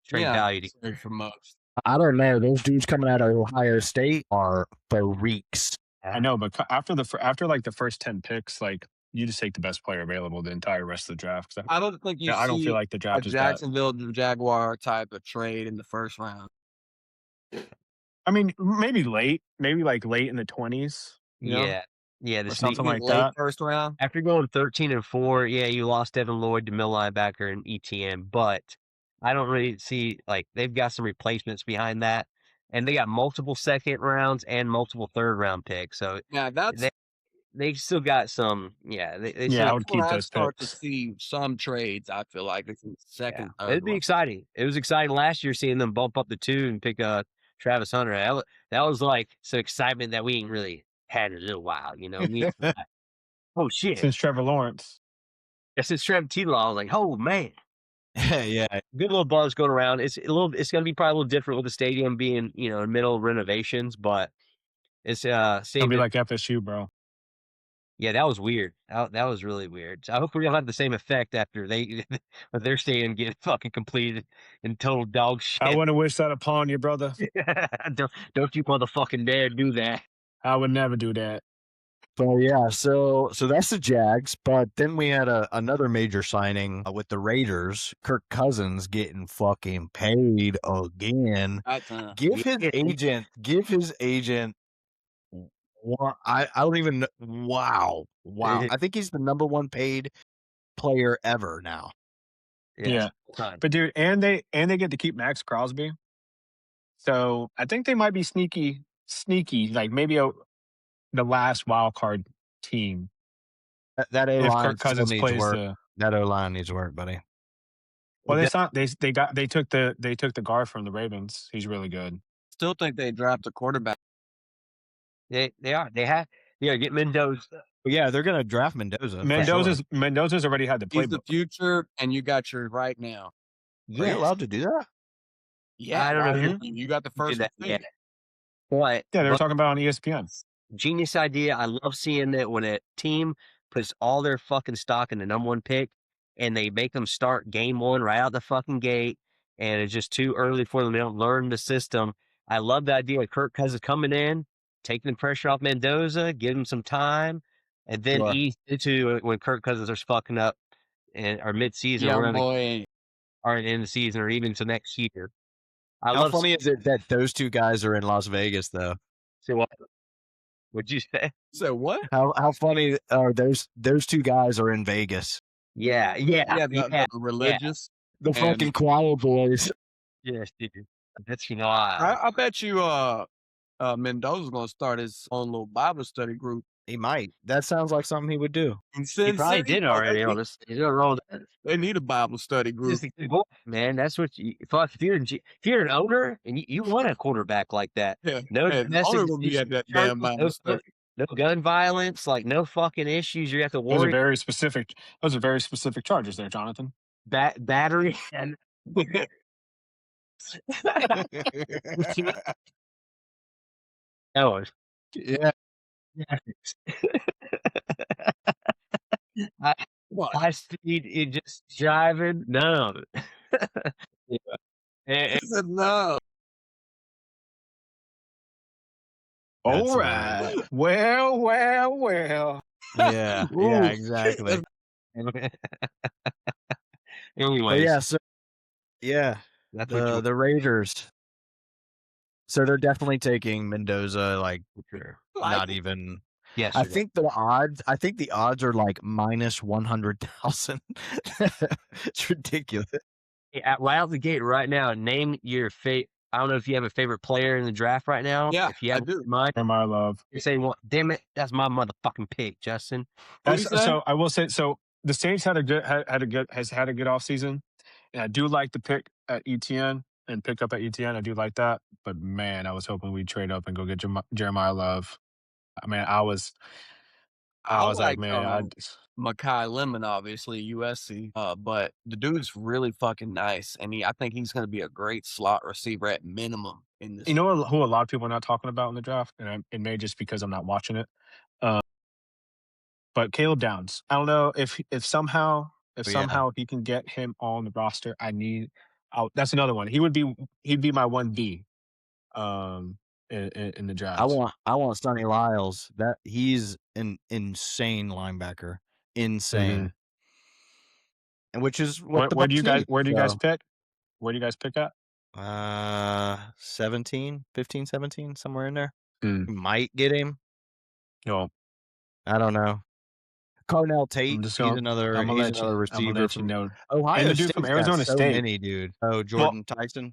trade value to? For most. I don't know. Those dudes coming out of Ohio State are freaks. I know, but after the first 10 picks, like, you just take the best player available the entire rest of the draft. I don't think I don't feel like the draft is Jacksonville Jaguar type of trade in the first round. I mean, maybe late in the 20s. Yeah, or something like that. First round. After going 13-4, yeah, you lost Devin Lloyd to middle linebacker and ETN, but I don't really see, like, they've got some replacements behind that, and they got multiple second rounds and multiple third round picks. So yeah, they still got some. Yeah, I would keep those start picks. to see some trades. I feel like it's in the second. Yeah. It'd be exciting. It was exciting last year seeing them bump up the 2 and pick Travis Hunter. That was like some excitement that we ain't really had in a little while. Oh shit! Since Trevor Lawrence. Yeah, since Trevor T-Law, I was like, oh man. Yeah, good little buzz going around. It's going to be probably a little different with the stadium being in the middle of renovations, but it's It'll be like FSU, bro. Yeah, that was weird. That was really weird. So I hope we don't have the same effect after their stadium get fucking completed in total dog shit. I wouldn't wish that upon you, brother. Don't you motherfucking dare do that. I would never do that. So yeah, so that's the Jags, but then we had another major signing with the Raiders. Kirk Cousins getting fucking paid again. Give his agent. I don't even know. Wow. I think he's the number 1 paid player ever now. Yeah. But dude, and they get to keep Max Crosby. So I think they might be sneaky, like maybe the last wild card team. That if O-line Kirk Cousins plays that O-line needs work, buddy. Well, they took the guard from the Ravens. He's really good. Still think they draft a quarterback. They have get Mendoza. Yeah, they're gonna draft Mendoza. Mendoza's already had the playbook. He's the future, and you got your right now. Are you allowed to do that? Yeah, I don't know. You got the first Yeah. What? Yeah, they were talking about on ESPN. Genius idea. I love seeing that when a team puts all their fucking stock in the number 1 pick and they make them start game 1 right out the fucking gate, and it's just too early for them. They don't learn the system. I love the idea of Kirk Cousins coming in, taking the pressure off Mendoza, give him some time, and then ease into when Kirk Cousins are fucking up or mid-season or in the season or even to next year. How funny is it that those 2 guys are in Las Vegas, though? Say what? What'd you say? So what? How funny are those 2 guys are in Vegas? Yeah. The religious, the fucking choir boys. Yes, dude. That's I bet you Mendoza's gonna start his own little Bible study group. He might. That sounds like something he would do. He probably did already. He's gonna roll that. They need a Bible study group. Man, that's what you. Fuck, if you're an owner and you want a quarterback like that, Yeah, no owner will be at that damn Bible study. No gun violence, like no fucking issues. You have to Those are worry. very specific. Those are very specific charges there, Jonathan. Battery and. Oh, Yeah. High speed, it just driving. No. No. All right. Well. Yeah. Yeah. Exactly. Anyway, yeah. So yeah, that's the Raiders. So they're definitely taking Mendoza. Like, not even. Yes, I think the odds are like minus 100,000. It's ridiculous. Right out the gate, right now. Name your favorite. I don't know if you have a favorite player in the draft right now. Yeah, if you have I do. Mine, My love. You're saying, well, damn it, that's my motherfucking pick, Justin. So I will say, so the Saints had a good offseason, and I do like the pick at ETN and pick up at ETN. I do like that, but man, I was hoping we'd trade up and go get Jeremiah Love. I mean, I was like, man, Makai Lemon, obviously USC, but the dude's really fucking nice, and I think he's going to be a great slot receiver at minimum in this. You know who a lot of people are not talking about in the draft, and it may just because I'm not watching it. But Caleb Downs, I don't know if somehow he can get him on the roster. That's another one. He'd be my 1B. In the draft. I want Sonny Lyles. That he's an insane linebacker. Insane. Mm-hmm. And which is where do you guys pick? Where do you guys pick at? 15, 17, somewhere in there. You might get him. No. I don't know. Carnell Tate, he's another receiver. I'm gonna let you know. Ohio and the dude from Arizona State. Many, dude. Oh, Jordan Tyson.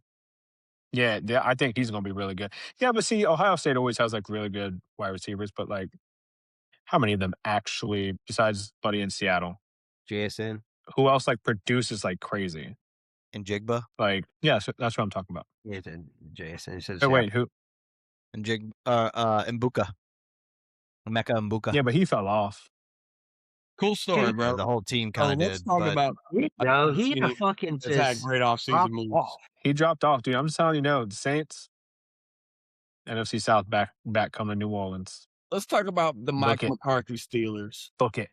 Yeah, I think he's going to be really good. Yeah, but see, Ohio State always has like really good wide receivers, but like, how many of them actually, besides Buddy in Seattle, JSN, who else like produces like crazy? And Jigba, like, yeah, so that's what I'm talking about. Yeah, JSN. Oh wait, who? And Mbuka, Emeka Mbuka. Yeah, but he fell off. Cool story, bro. The whole team kind of did. Let's talk about. No, he fucking just had great offseason moves. He dropped off, dude. I'm just telling you, the Saints, NFC South back coming to New Orleans. Let's talk about the Mike McCarthy Steelers. Book it.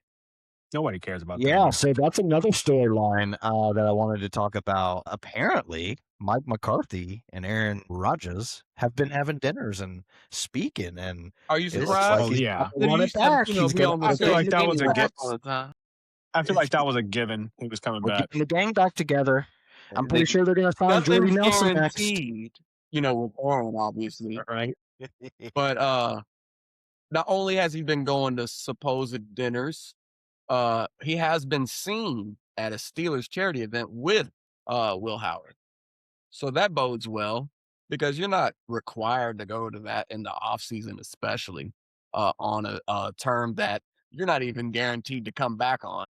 Nobody cares about that. Yeah, so that's another storyline that I wanted to talk about. Apparently, Mike McCarthy and Aaron Rodgers have been having dinners and speaking. And are you surprised? Yeah. I feel like that was a given. I feel like that was a given. He was coming back. Getting the gang back together. I'm pretty sure they're going to find Jordy Nelson next. With Aaron, obviously. Right. But not only has he been going to supposed dinners, he has been seen at a Steelers charity event with Will Howard. So that bodes well because you're not required to go to that in the off season, especially on a term that you're not even guaranteed to come back on.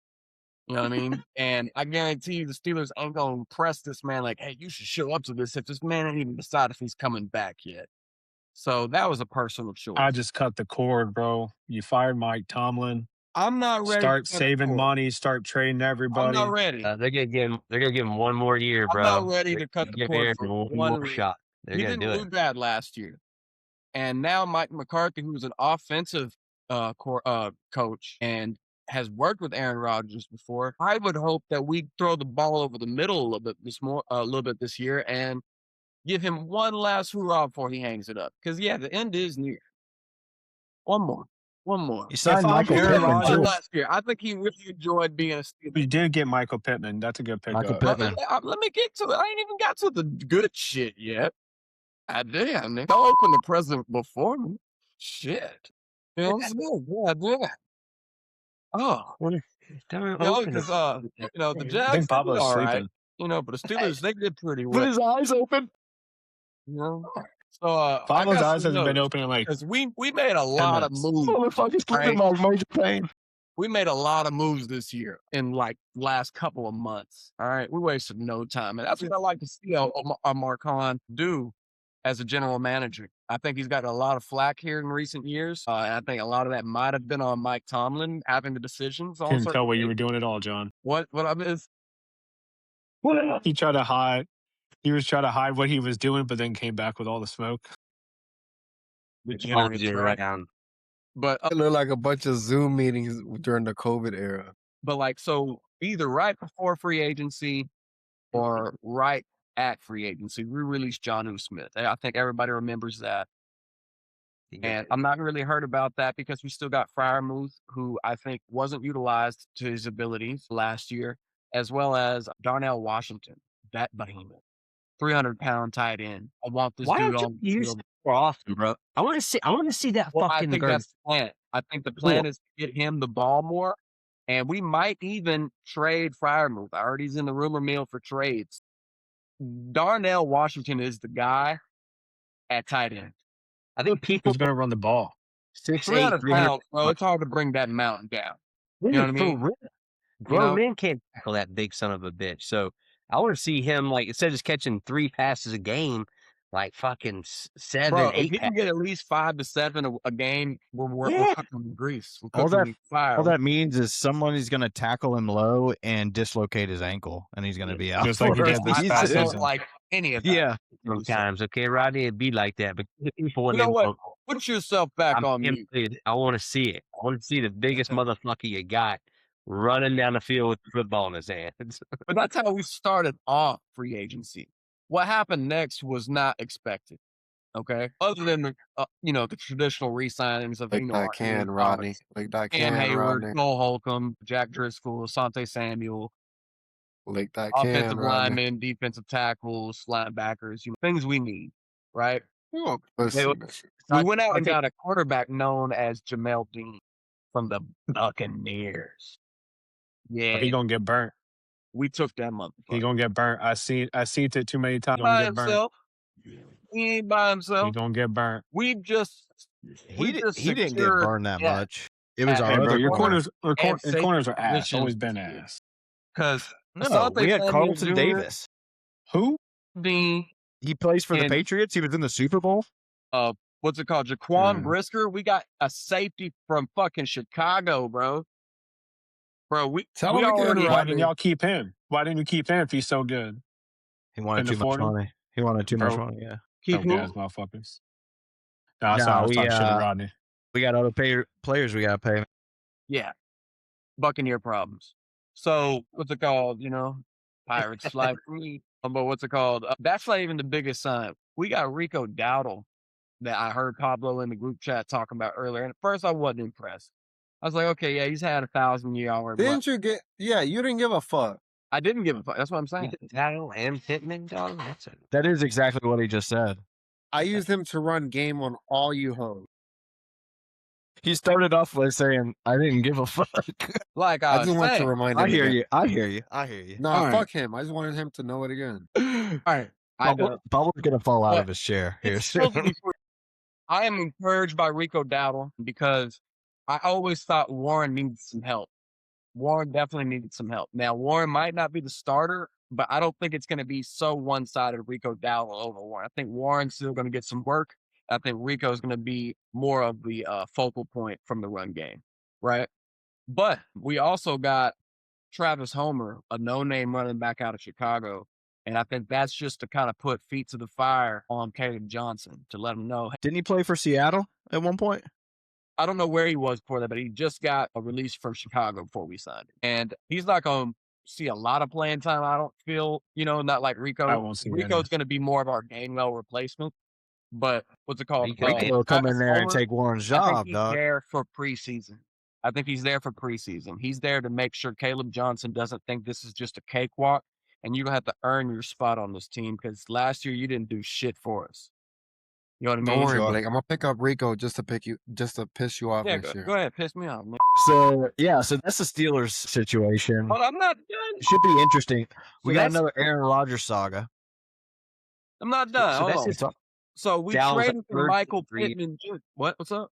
You know what I mean? And I guarantee you the Steelers ain't going to press this man like, hey, you should show up to this if this man ain't even decided if he's coming back yet. So that was a personal choice. I just cut the cord, bro. You fired Mike Tomlin. I'm not ready. Start saving money. Start trading everybody. I'm not ready. They're gonna give him one more year, bro. I'm not ready to cut the cord for one more shot. He didn't do bad last year, and now Mike McCarthy, who's an offensive coach and has worked with Aaron Rodgers before, I would hope that we throw the ball over the middle a little bit this year, and give him one last hurrah before he hangs it up. Because the end is near. One more. You signed Michael Pittman last year. I think he really enjoyed being a Steeler. You did get Michael Pittman. That's a good pick. Michael Pittman. Let me get to it. I ain't even got to the good shit yet. Damn, don't open the present before me. Shit. You know what I'm saying? Yeah. Oh. Because the Jags, I think Pablo's all sleeping. right. But the Steelers, they did pretty well. With his eyes open. So I Follows got eyes some hasn't been notes open in like because we made a lot of months. moves. Motherfucker's Right? my major pain. We made a lot of moves this year in like last couple of months. All right, we wasted no time, and that's what I like to see Marcon do as a general manager. I think he's gotten a lot of flack here in recent years. I think a lot of that might have been on Mike Tomlin having the decisions on Couldn't certain tell what you were things. doing at all, John. What I missed? He tried to hide. He was trying to hide what he was doing, but then came back with all the smoke. Degenerates, right? Around. But It looked like a bunch of Zoom meetings during the COVID era. But like, so either right before free agency or right at free agency, we released Jonnu Smith. I think everybody remembers that. And I'm not really hurt about that because we still got Freiermuth, who I think wasn't utilized to his abilities last year, as well as Darnell Washington, that behemoth, 300-pound tight end. I want this Why dude don't on you the use field. it more often, bro? I want to see that Well, I fucking think girl. that's the plan. I think the plan is to get him the ball more, and we might even trade Freiermuth. I heard he's in the rumor mill for trades. Darnell Washington is the guy at tight end. I think people Who's going to run the ball? 6'8", 300 300 pounds, bro. It's hard to bring that mountain down. You know what I mean? Grown men can't tackle that big son of a bitch. So I want to see him, like, instead of just catching 3 passes a game, like fucking 7, Bro, 8 if he can get at least 5 to 7 a game, we're cooking grease. We're All cooking fire. All that means is somebody's going to tackle him low and dislocate his ankle, and he's going to be out. Just like he did this past I season. don't like any of that. Yeah. sometimes. Okay, Rodney, it'd be like that. But people, You know what? Put yourself back on mute. I want to see it. I want to see the biggest motherfucker you got running down the field with the football in his hands. But that's how we started off free agency. What happened next was not expected. Okay, other than the traditional re-signings of Like that can, Rodney. Like that Cam can, Hayward, Rodney. Cole Holcomb, Jack Driscoll, Asante Samuel, Like that can, offensive Rodney. linemen, defensive tackles, linebackers, things we need, right? Listen, We went out and got a quarterback known as Jamel Dean from the Buccaneers. Yeah, He gonna get burnt. we took that motherfucker. He gonna get burnt. I seen it too many times. He by gonna get burnt. himself. He ain't by He himself. gonna get burnt. He He didn't get burned that yeah. much. It was Hey, our Hey, bro, other your corner. corners are ass. position. Always been ass. Because No, we had Carlton Davis. Who? Dean, He plays for the And- Patriots. He was in the Super Bowl. what's it called? Jaquan Mm. Brisker. We got a safety from fucking Chicago, bro. Bro, we Tell him already again, Why Rodney. didn't y'all keep him? Why didn't you keep him if he's so good? He wanted Couldn't too much afford him? money. He wanted too much Bro. money. Yeah. keep Dumb who? ass motherfuckers. No, sorry, I was we, talking shit to Rodney. We got other players we got to pay. Yeah, Buccaneer problems. So what's it called? Pirates fly free. But what's it called? That's not even the biggest sign. We got Rico Dowdle that I heard Pablo in the group chat talking about earlier. And at first I wasn't impressed. I was like, okay, yeah, he's had 1,000-yard. Didn't you get? Yeah, you didn't give a fuck. I didn't give a fuck. That's what I'm saying. Tattle and Pittman, dog. That is exactly what he just said. I used him to run game on all you hoes. He started off by saying, "I didn't give a fuck." Like I I just was want to saying. remind him. I hear again. you. I hear you. I hear you. No, All right. fuck him. I just wanted him to know it again. All right. Bubba's gonna fall out But of his chair here It's still soon. gonna be free. I am encouraged by Rico Dowdle because I always thought Warren needed some help. Warren definitely needed some help. Now, Warren might not be the starter, but I don't think it's going to be so one-sided Rico Dowdle over Warren. I think Warren's still going to get some work. I think Rico is going to be more of the focal point from the run game, right? But we also got Travis Homer, a no-name running back out of Chicago. And I think that's just to kind of put feet to the fire on Caleb Johnson to let him know. Didn't he play for Seattle at one point? I don't know where he was before that, but he just got a release from Chicago before we signed him. And he's not going to see a lot of playing time, I don't feel, not like Rico. I won't see Rico's going to be more of our Gainwell replacement. But what's it called? Rico will come in there and take Warren's job, he's dog. there for preseason. I think he's there for preseason. He's there to make sure Caleb Johnson doesn't think this is just a cakewalk, and you don't have to earn your spot on this team because last year you didn't do shit for us. You know what I mean? Don't worry, Blake. I'm gonna pick up Rico just to piss you off Yeah, next year. go ahead, piss me off, man. So that's the Steelers situation. But I'm not done. Should be interesting. We got that's- another Aaron Rodgers saga. I'm not done. So Hold that's on. his, So we Dowell's traded for third Michael three. Pittman Jr. What's up?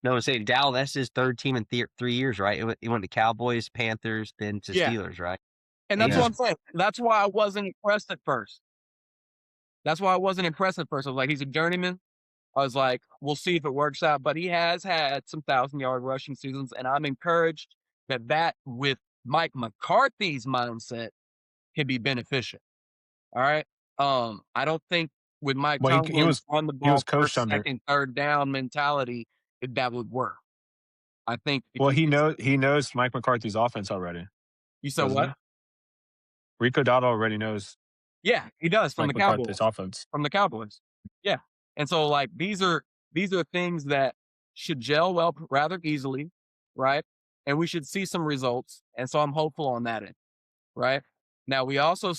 No, I'm saying Dowell, that's his third team in 3 years, right? He went to Cowboys, Panthers, then to Yeah. Steelers, right? And that's what I'm saying. That's why I wasn't impressed at first. I was like, he's a journeyman. I was like, we'll see if it works out. But he has had some 1,000-yard rushing seasons, and I'm encouraged that with Mike McCarthy's mindset can be beneficial. All right. I don't think with Mike Tomlin's on the ball first, second, third down mentality, that would work. I think. Well, he knows Mike McCarthy's offense already. You said what? Rico Dowdle already knows. Yeah, he does from Mike the Cowboys. McCarthy's offense. From the Cowboys. Yeah. And so like these are things that should gel well rather easily, right? And we should see some results. And so I'm hopeful on that end, right? Now we also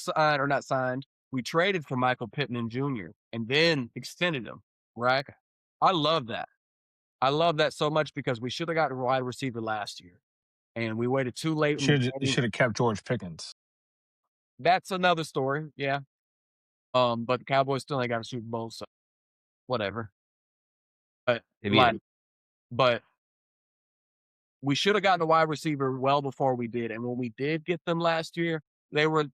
we traded for Michael Pittman Jr. and then extended him, right? I love that. I love that so much because we should have got a wide receiver last year. And we waited too late. You should have kept George Pickens. That's another story, yeah. But the Cowboys still ain't got a Super Bowl, so whatever. But we should have gotten a wide receiver well before we did. And when we did get them last year, they were,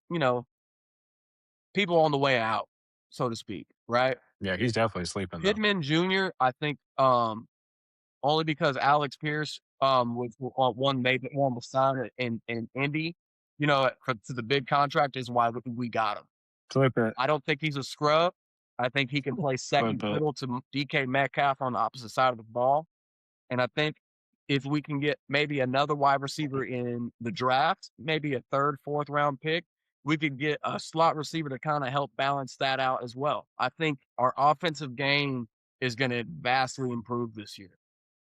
people on the way out, so to speak, right? Yeah, he's definitely sleeping. Pittman Jr., I think, only because Alex Pierce was one was signed in Indy, to the big contract is why we got him. Flip it. I don't think he's a scrub. I think he can play second fiddle to DK Metcalf on the opposite side of the ball. And I think if we can get maybe another wide receiver in the draft, maybe a third, fourth round pick, we could get a slot receiver to kind of help balance that out as well. I think our offensive game is going to vastly improve this year.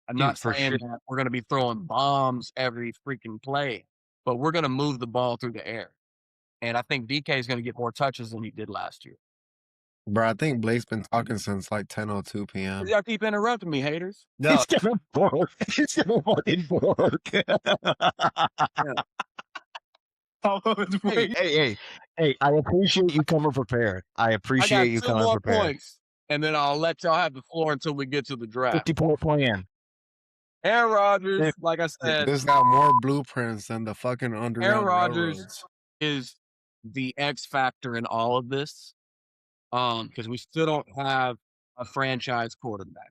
I'm not saying that we're going to be throwing bombs every freaking play, but we're going to move the ball through the air. And I think DK is going to get more touches than he did last year. Bro, I think Blake's been talking since like 10:02 p.m. Y'all keep interrupting me, haters. No, it's gonna work. It's gonna fucking work. Hey! I appreciate you coming prepared. I appreciate you coming prepared. 2 more points, and then I'll let y'all have the floor until we get to the draft. 50-point plan. Aaron Rodgers, like I said, there's got more blueprints than the fucking underground. Aaron Rodgers is the X factor in all of this. Because we still don't have a franchise quarterback.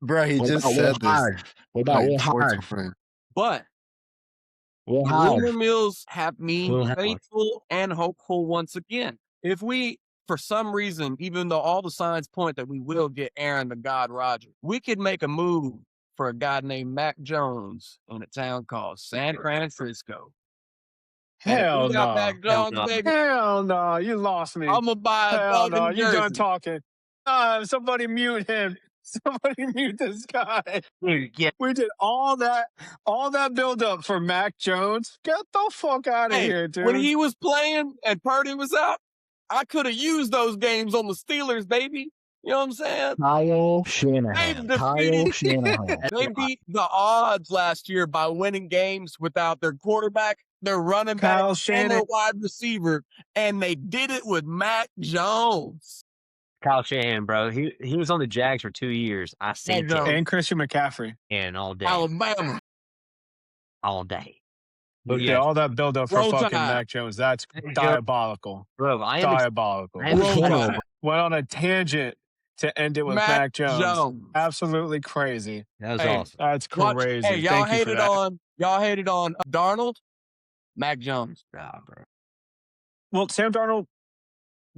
Bro, he just said this. What about Will Hyde? But rumor mills have me faithful and hopeful once again. If we, for some reason, even though all the signs point that we will get Aaron the God Rodgers, we could make a move for a guy named Mac Jones in a town called San Francisco. Hell no. Mac Jones, baby. Hell no. You lost me. I'm going to buy a Hell no. jersey. You're done talking. Somebody mute him. Somebody mute this guy. Dude, yeah. We did all that build up for Mac Jones. Get the fuck out of here, dude. When he was playing and Purdy was out, I could have used those games on the Steelers, baby. You know what I'm saying? Kyle Shanahan. They beat the odds last year by winning games without their quarterback, their running back, and their wide receiver, and they did it with Mac Jones. Kyle Shanahan, bro. He was on the Jags for 2 years. I seen it. And Christian McCaffrey. And all day. Alabama. All day. But yeah, all that build up for fucking Mac Jones. That's diabolical. Bro, I am diabolical. Went on a tangent to end it with Mac Jones. Absolutely crazy. That was awesome. That's crazy. Hey, y'all hated on Darnold. Mac Jones. Nah, bro. Well, Sam Darnold.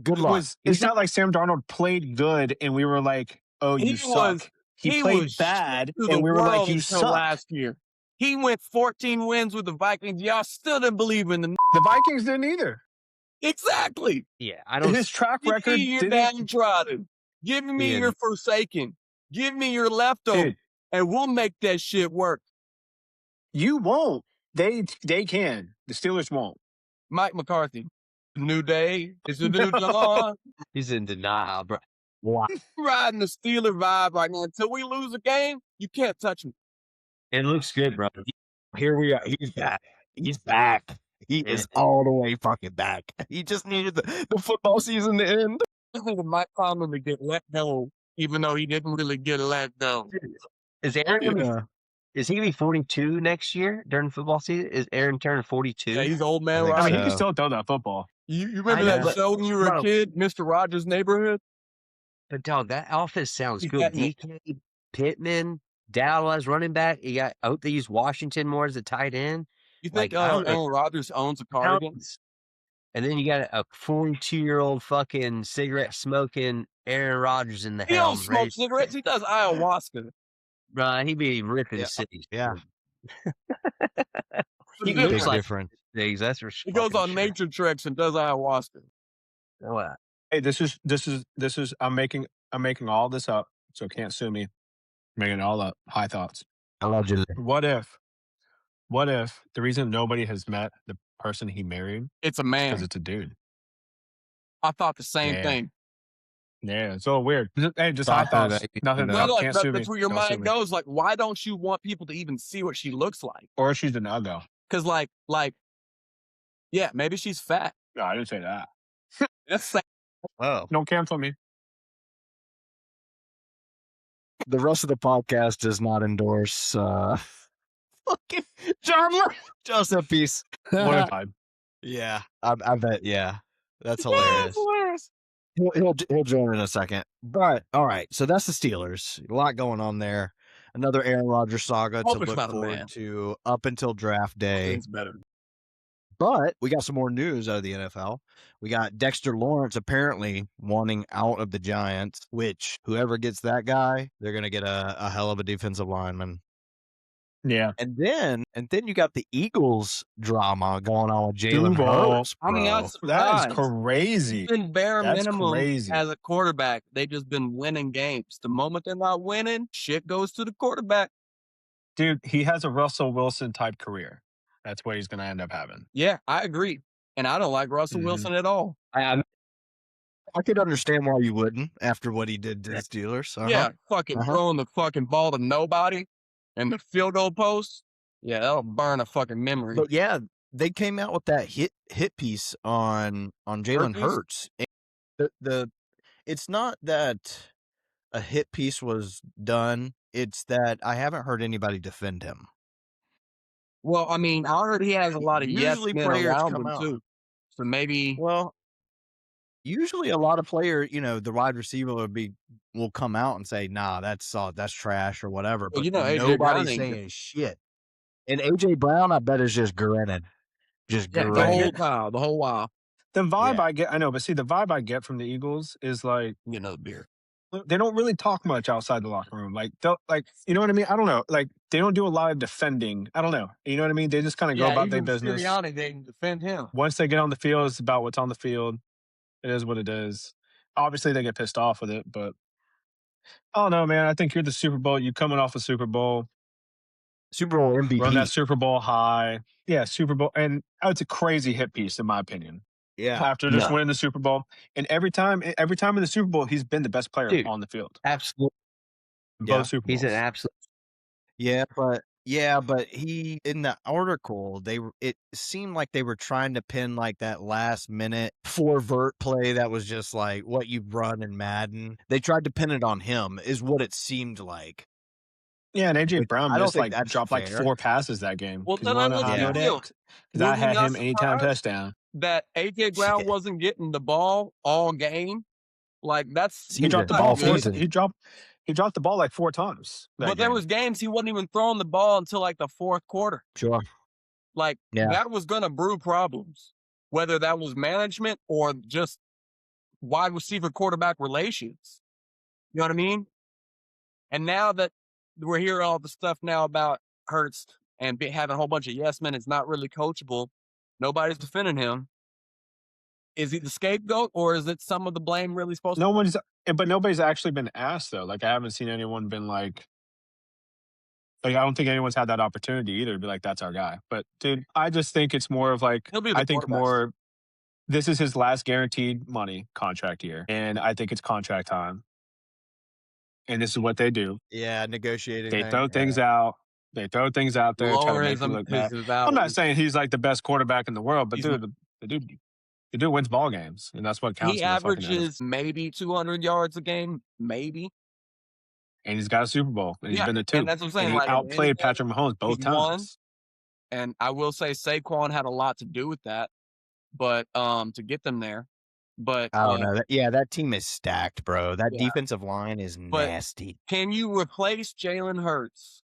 Good luck. It's not like Sam Darnold played good and we were like, "Oh, you suck." He played bad and we were like, "You suck." Last year, he went 14 wins with the Vikings. Y'all still didn't believe in them. The Vikings didn't either. Exactly. Yeah, I don't. His track record. Give me your downtrodden. Give me your forsaken. Give me your leftover, and we'll make that shit work. You won't. They can. The Steelers won't. Mike McCarthy. New day. It's a new dawn. He's in denial, bro. Wow. Riding the Steeler vibe right now. Until we lose a game, you can't touch me. It looks good, bro. Here we are. He's back. He's back. He is all the way fucking back. He just needed the football season to end. think Mike Tomlin to get let go, even though he didn't really get let go. Is Aaron is he gonna be 42 next year during football season? Is Aaron turning 42? Yeah, he's old man, I right? mean, he can still throw that football. You remember that show when you were a kid, Mr. Rogers' Neighborhood? But dog, that offense sounds He's good. getting it. DK, Pittman, Dallas running back. You got. I hope they use Washington more as a tight end. You think I don't know. Aaron Rodgers owns a cardigan? And then you got a 42-year-old fucking cigarette smoking Aaron Rodgers in the He helm. don't smoke cigarettes. He does ayahuasca. Right, he be ripping cities. Yeah. He Big looks like difference. things. That's for He goes on sure. nature treks and does ayahuasca. What? Hey, this is. I'm making all this up, so can't sue me. Making it all up. High thoughts. Allegedly. What if the reason nobody has met the person he married? It's a man. Because it's a dude. I thought the same thing. Yeah, it's a little weird. Hey, just high thoughts. Nothing. Well, Can't sue me. that's where your Don't sue mind me. goes. Like, why don't you want people to even see what she looks like? Or she's an uggo. Because, yeah, maybe she's fat. No, I didn't say that. That's sad. Oh, Don't cancel me. The rest of the podcast does not endorse fucking John Joseph Peace. Yeah, I bet. Yeah, that's hilarious. He'll join in a second. But all right, so that's the Steelers. A lot going on there. Another Aaron Rodgers saga to Hope it's look about a forward man. to up until draft day. It's better. But we got some more news out of the NFL. We got Dexter Lawrence apparently wanting out of the Giants, which whoever gets that guy, they're going to get a hell of a defensive lineman. Yeah. And then you got the Eagles drama going on with Jalen Hurts. I mean, that is crazy. It's been bare That's minimum crazy. as a quarterback. They've just been winning games. The moment they're not winning, shit goes to the quarterback. Dude, he has a Russell Wilson type career. That's what he's going to end up having. Yeah, I agree. And I don't like Russell Wilson at all. I could understand why you wouldn't after what he did to the Steelers. Yeah, fucking throwing the fucking ball to nobody and the field goal post. Yeah, that'll burn a fucking memory. But yeah, they came out with that hit piece on Jalen Hurts. It's not that a hit piece was done. It's that I haven't heard anybody defend him. Well, I mean, I heard he has a lot of Usually yes men players around come him out. too. So maybe Usually a lot of players, the wide receiver will come out and say, nah, that's trash or whatever. Well, But AJ Brown nobody's ain't saying shit. And AJ Brown, I bet, is just grinning. Just grinning. the whole while. The vibe I get, I know, but see, the vibe I get from the Eagles is like, Get another beer. they don't really talk much outside the locker room. Like, you know what I mean? I don't know. Like, they don't do a lot of defending. I don't know. You know what I mean? They just kind of go about their business. Sirianni didn't defend him. Once they get on the field, it's about what's on the field. It is what it is. Obviously, they get pissed off with it, but I don't know, man. I think you're the Super Bowl. You coming off a Super Bowl. Super Bowl MVP. Run that Super Bowl high. Yeah, Super Bowl. And it's a crazy hit piece, in my opinion. Yeah. After just winning the Super Bowl. And every time in the Super Bowl, he's been the best player on the field. Absolutely. Both Super Bowls. He's an absolute. Yeah, but he, in the article, it seemed like they were trying to pin like that last minute 4-vert play that was just like what you run in Madden. They tried to pin it on him, is what it seemed like. Yeah, and AJ Brown dropped fair. 4 passes that game. Well, then I because I had him anytime touchdown. That AJ Brown wasn't getting the ball all game. Like he dropped the ball. He dropped the ball like 4 times. But there was games he wasn't even throwing the ball until like the 4th quarter. Sure. Like that was gonna brew problems, whether that was management or just wide receiver quarterback relations. You know what I mean? And now that we're hearing all the stuff now about Hurts and having a whole bunch of yes men, it's not really coachable. Nobody's defending him. Is he the scapegoat, or is it some of the blame really supposed to? But nobody's actually been asked though. Like I haven't seen anyone been like I don't think anyone's had that opportunity either to be like, that's our guy. But dude, I just think it's more of like, I think more, this is his last guaranteed money contract year. And I think it's contract time. And this is what they do. Yeah, negotiating. They throw things out. They throw things out there. Try to make you look bad. I'm not saying he's like the best quarterback in the world, but dude, The dude wins ball games, and that's what counts. He in the fucking averages maybe 200 yards a game, maybe. And he's got a Super Bowl, and he's been to 2. And that's what I'm saying. And he Like, outplayed Patrick Mahomes both times. And I will say Saquon had a lot to do with that, but to get them there. But I don't know. That team is stacked, bro. That defensive line is nasty. Can you replace Jalen Hurts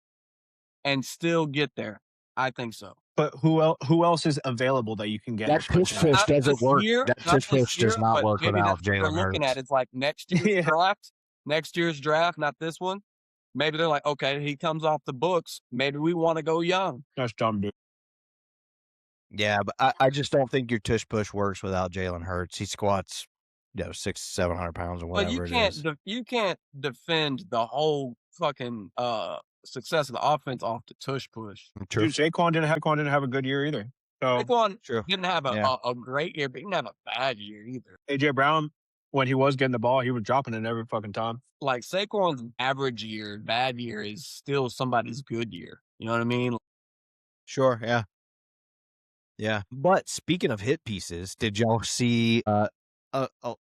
and still get there? I think so. But who else is available that you can get? That push doesn't work. That push does not work without Jalen Hurts. Looking at it's like next year's draft. Next year's draft, not this one. Maybe they're like, okay, he comes off the books. Maybe we want to go young. That's dumb, dude. Yeah, but I just don't think your tush push works without Jalen Hurts. He squats, 600-700 pounds or whatever it is. You can't defend the whole fucking success of the offense off the tush push. True. Dude, Saquon didn't have a good year either. So Saquon didn't have a great year, but he didn't have a bad year either. AJ Brown, when he was getting the ball, he was dropping it every fucking time. Like Saquon's average year, bad year is still somebody's good year. You know what I mean? Sure, yeah. Yeah. But speaking of hit pieces, did y'all see a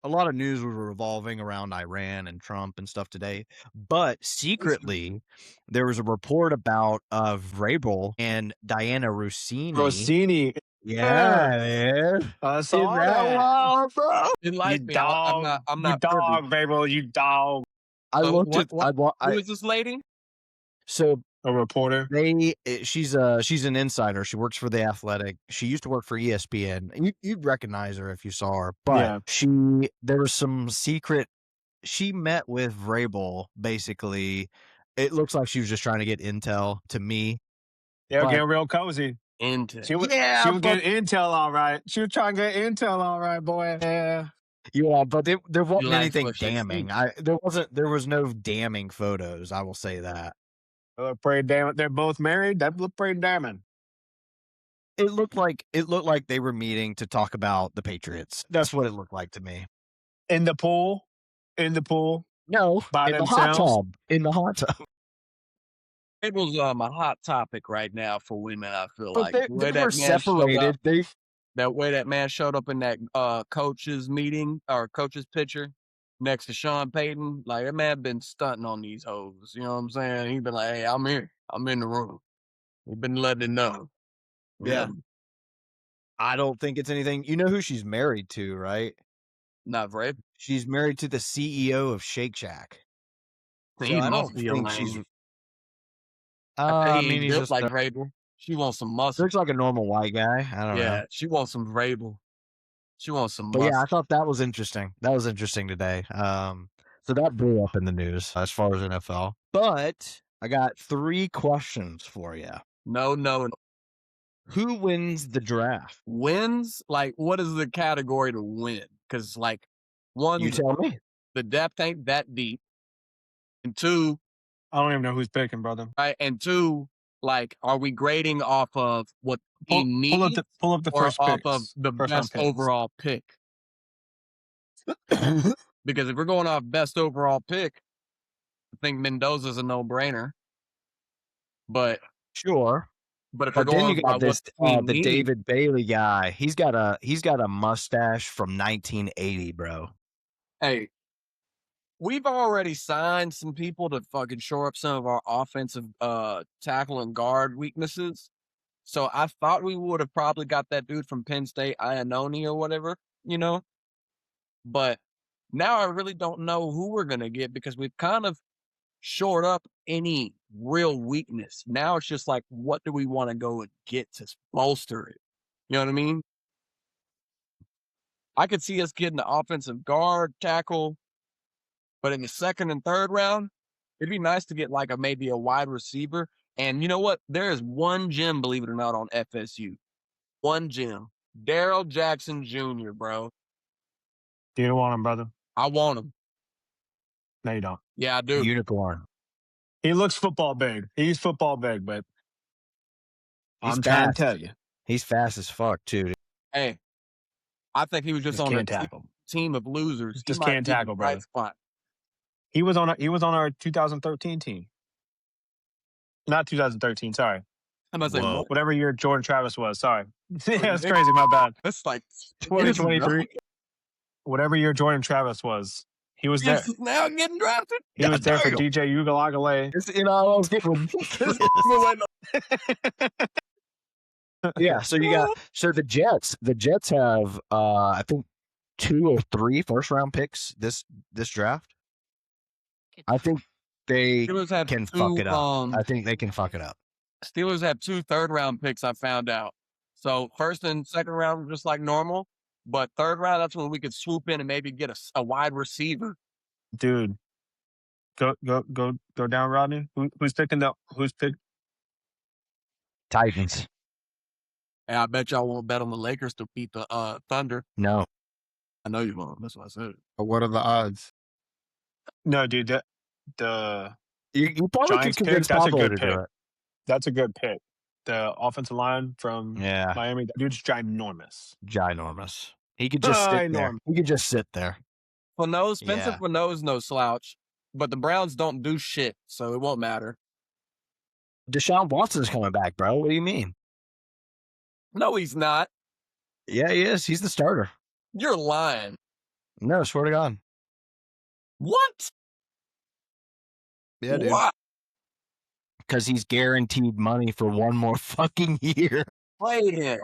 lot of news was revolving around Iran and Trump and stuff today, but secretly there was a report about Vrabel and Diana Rossini. Yeah, man. I saw that. Wild, bro? You dog. I'm not dog, Vrabel, you dog. I looked at who is this lady? So a reporter. She's an insider. She works for The Athletic. She used to work for ESPN. You'd recognize her if you saw her. But there was some secret. She met with Vrabel. Basically, it looks like she was just trying to get intel. To me, they were getting real cozy. Intel. She was getting intel all right. She was trying to get intel all right, boy. Yeah, but there wasn't anything damning. There was no damning photos. I will say that. Pretty damn. They're both married. That looked pretty damning. It looked like they were meeting to talk about the Patriots. That's what it looked like to me. In the pool. No, by in themselves. The hot tub. In the hot tub. It was a hot topic right now for women. I feel but like they were separated. That way that man showed up in that coach's meeting or coach's picture next to Sean Payton. Like, that man been stunting on these hoes. You know what I'm saying? He been like, hey, I'm here. I'm in the room. We've been letting it know. Yeah. I don't think it's anything. You know who she's married to, right? Not Vrabel. She's married to the CEO of Shake Shack. So I don't think she's... I mean, he's just like Vrabel. She wants some muscle. Looks like a normal white guy. I don't know. Yeah, she wants some Vrabel. She wants some muscle. But yeah, I thought that was interesting. That was interesting today. So that blew up in the news as far as NFL. But I got 3 questions for you. No. Who wins the draft? Wins? Like, what is the category to win? Because, like, one, you tell me. The depth ain't that deep. And 2, I don't even know who's picking, brother. Right, and 2, like, are we grading off of what he needs? Pull up the or first off picks. of the best overall pick? Because if we're going off best overall pick, I think Mendoza's a no-brainer. But sure. But if we're going then you got this the David Bailey guy. He's got a mustache from 1980, bro. Hey, we've already signed some people to fucking shore up some of our offensive tackle and guard weaknesses. So I thought we would have probably got that dude from Penn State, Iannone or whatever, But now I really don't know who we're going to get because we've kind of shored up any real weakness. Now it's just like, what do we want to go and get to bolster it? You know what I mean? I could see us getting the offensive guard, tackle, but in the 2nd and 3rd round, it'd be nice to get like maybe a wide receiver. And you know what? There is one gem, believe it or not, on FSU. One gem. Darrell Jackson Jr., bro. Do you want him, brother? I want him. No, you don't. Yeah, I do. Unicorn. He looks football big. He's football big, but I'm trying to tell you. He's fast as fuck, too. Hey, I think he was just on a team of losers. Just can't tackle, bro. Right spot. He was on our 2013 team. Not 2013, sorry. I'm about to say, Whoa. what? Whatever year Jordan Travis was. Sorry. Yeah, that's crazy. My bad. That's like 2023. Whatever year Jordan Travis was, he was there. He's now getting drafted. He was there for DJ Ugalagale. It's yeah, so you got the Jets have I think 2 or 3 first-round picks this draft. I think they can fuck it up. I think they can fuck it up. Steelers have 2 third-round picks, I found out. So first and second round just like normal, but third round, that's when we could swoop in and maybe get a wide receiver. Dude, go down, Rodney. Who's picking up? Who's picked? Titans. And I bet y'all won't bet on the Lakers to beat the Thunder. No. I know you won't. That's what I said. But what are the odds? No, dude. You probably Giants could pick, convince that's a Pablo good to do pick. it. That's a good pick. The offensive line from Miami, that dude's ginormous. Ginormous. He could just sit there. He could just sit there. Spencer Fano's no slouch, but the Browns don't do shit, so it won't matter. Deshaun Watson's coming back, bro. What do you mean? No, he's not. Yeah, he is. He's the starter. You're lying. No, swear to God. What? Yeah, dude. What? Because he's guaranteed money for 1 more fucking year. Play him.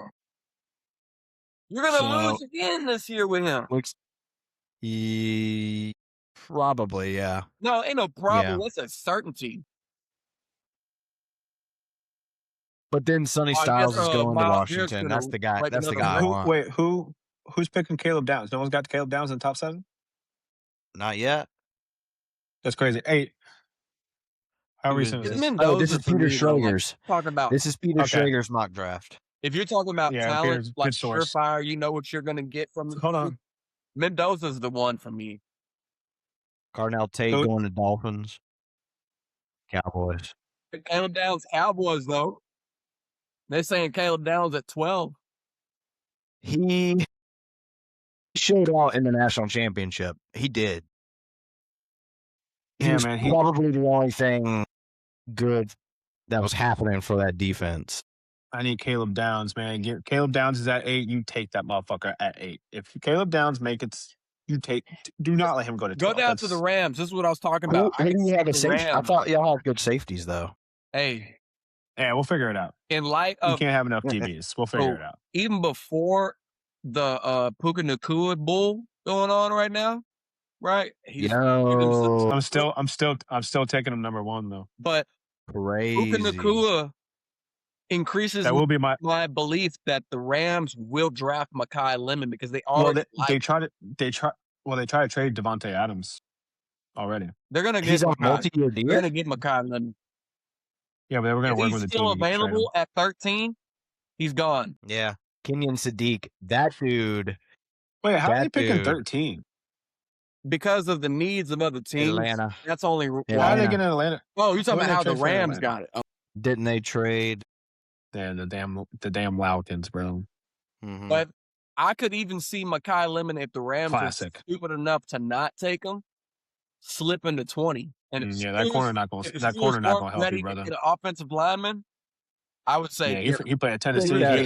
You're gonna lose again this year with him. Probably, yeah. No, ain't no problem. That's a certainty. But then Sonny Styles is going to Washington. That's the guy. That's the guy I want. Wait, who's picking Caleb Downs? No one's got Caleb Downs in the top 7? Not yet. That's crazy. 8. How recent is this? This is Peter Schrager's. Talking about This is Peter Schrager's mock draft. If you're talking about talent, like surefire, you know what you're going to get from the Hold on. Mendoza's the one for me. Carnell Tate going to Dolphins. Cowboys. Caleb Downs, Cowboys, though. They're saying Caleb Downs at 12. He showed out in the national championship. He did. He was probably the only thing good that was happening for that defense. I need Caleb Downs, man. Caleb Downs is at 8. You take that motherfucker at 8. If Caleb Downs make it, do not let him go to 12. Go down to the Rams. This is what I was talking about. I thought y'all had good safeties, though. Hey. Yeah, we'll figure it out. In light of, you can't have enough DBs. We'll figure it out. Even before the Puka Nacua bull going on right now, right? I'm still taking him number 1 though. But crazy. Puka Nacua increases that will be my belief that the Rams will draft Mekhi Lemon because they already they try to trade Devontae Adams already. They're gonna get he's on multi-year deal. They're gonna get Mekhi Lemon. Yeah, but they were gonna work with the team. Still available at 13. He's gone. Yeah, Kenyon Sadiq, that dude. Wait, how are they picking 13? Because of the needs of other teams. Atlanta. That's only why are they getting Atlanta? Oh, you're talking about how the Rams got it. Oh. Didn't they trade? Yeah, the damn Falcons, bro. Mm-hmm. But I could even see Mekhi Lemon if the Rams are stupid enough to not take him, slip into 20. And that corner not going to help you, brother. An offensive lineman, I would say he played at Tennessee. I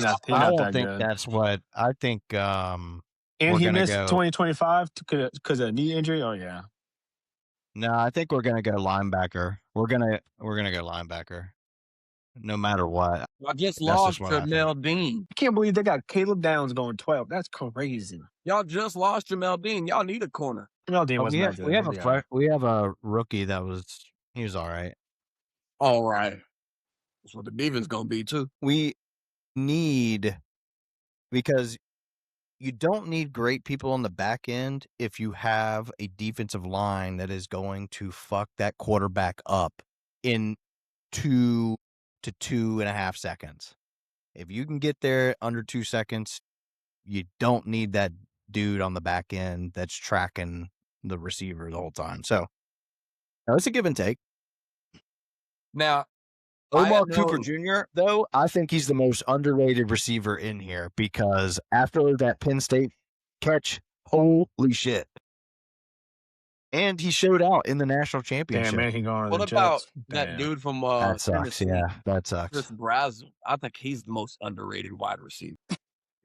don't think that's what I think. And he missed 2025 because of a knee injury. Oh yeah. No, I think we're gonna go linebacker. We're gonna go linebacker, no matter what. I just lost Jamel Dean. I can't believe they got Caleb Downs going 12. That's crazy. Y'all just lost Jamel Dean. Y'all need a corner. Jamel Dean wasn't that good. We have a rookie he was all right. All right. That's what the defense gonna be too. We need, because you don't need great people on the back end if you have a defensive line that is going to fuck that quarterback up in 2 to 2.5 seconds. If you can get there under 2 seconds, you don't need that dude on the back end that's tracking the receiver the whole time. So it's a give and take. Now, Omar Cooper Jr., though, I think he's the most underrated receiver in here because after that Penn State catch, holy shit. And he showed out in the national championship. Damn, man, he going to What the about Jets. that Damn. dude from That sucks. Tennessee? Yeah, that sucks. Chris Brazel. I think he's the most underrated wide receiver.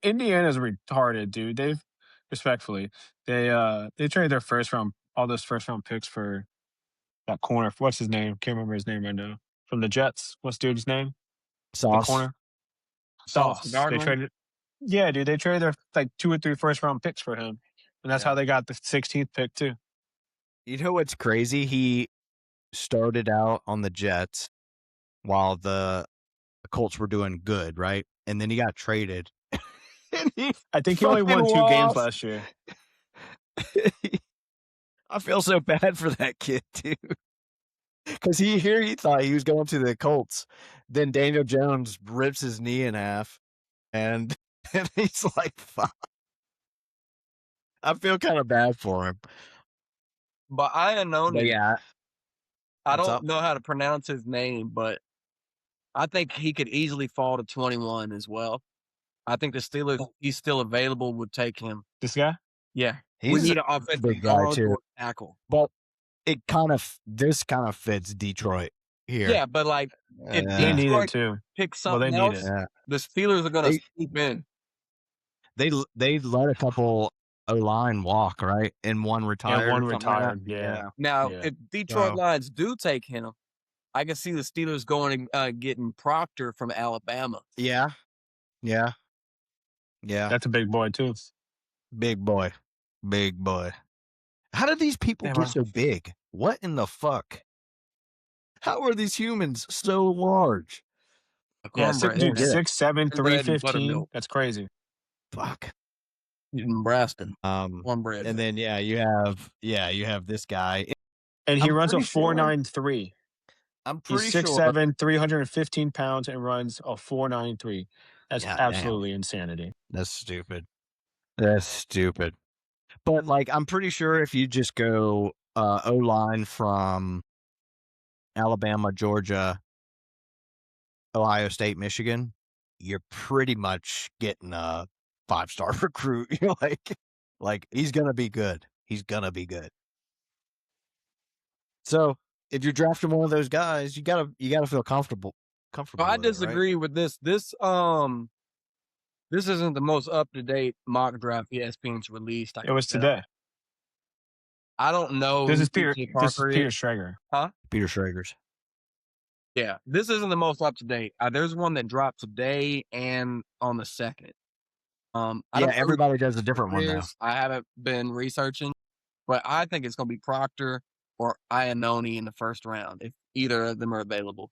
Indiana's retarded, dude. They've respectfully, they traded their all those first round picks for that corner. What's his name? Can't remember his name right now. From the Jets. What's dude's name? Sauce. The corner. Sauce They Gardner? traded. Yeah, dude. They traded their like 2 or 3 first round picks for him, and that's how they got the 16th pick too. You know what's crazy? He started out on the Jets while the Colts were doing good, right? And then he got traded. I think he only won 2 games last year. I feel so bad for that kid, too. Because he thought he was going to the Colts. Then Daniel Jones rips his knee in half. And he's like, fuck. I feel kind of bad for him. But I unknown him. Yeah. I don't know how to pronounce his name, but I think he could easily fall to 21 as well. I think the Steelers, he's still available, would take him. This guy? Yeah. He's we need a an offensive big guy, guard too. or tackle. But this kind of fits Detroit here. Yeah, but like if They need it Detroit too. picks Well, they something need else, it. the Steelers are going to swoop in. They let a couple O-line walk, right? And one retired. And one or something like that. retired. Yeah. Now, Yeah. if Detroit Wow. Lions do take him, I can see the Steelers going and getting Proctor from Alabama. Yeah. Yeah. Yeah. That's a big boy too. Big boy. Big boy. How did these people get so big? What in the fuck? How are these humans so large? Yeah, Cornbread, dude, man. 6'7", Cornbread and 315. buttermilk. That's crazy. Fuck. Nebraska. Cornbread. And then you have this guy. And he I'm runs a pretty sure- 4.93. I'm He's pretty sure 6'7", 315 pounds, and runs a 4.93. That's God absolutely insanity. That's stupid. That's stupid. But like, I'm pretty sure if you just go O-line from Alabama, Georgia, Ohio State, Michigan, you're pretty much getting a 5-star recruit. You're like he's gonna be good. He's gonna be good. So if you're drafting one of those guys, you gotta feel comfortable. Well, I with it, right? disagree with this. This isn't the most up to date mock draft ESPN's released. It was today. I don't know. This who is Peter. PJ This is Parker Peter is. Schrager. Peter Schrager's. Yeah, this isn't the most up to date. There's one that dropped today and on the 2nd. I don't know who Everybody does a different one now. is. I haven't been researching, but I think it's going to be Proctor or Iannone in the first round if either of them are available.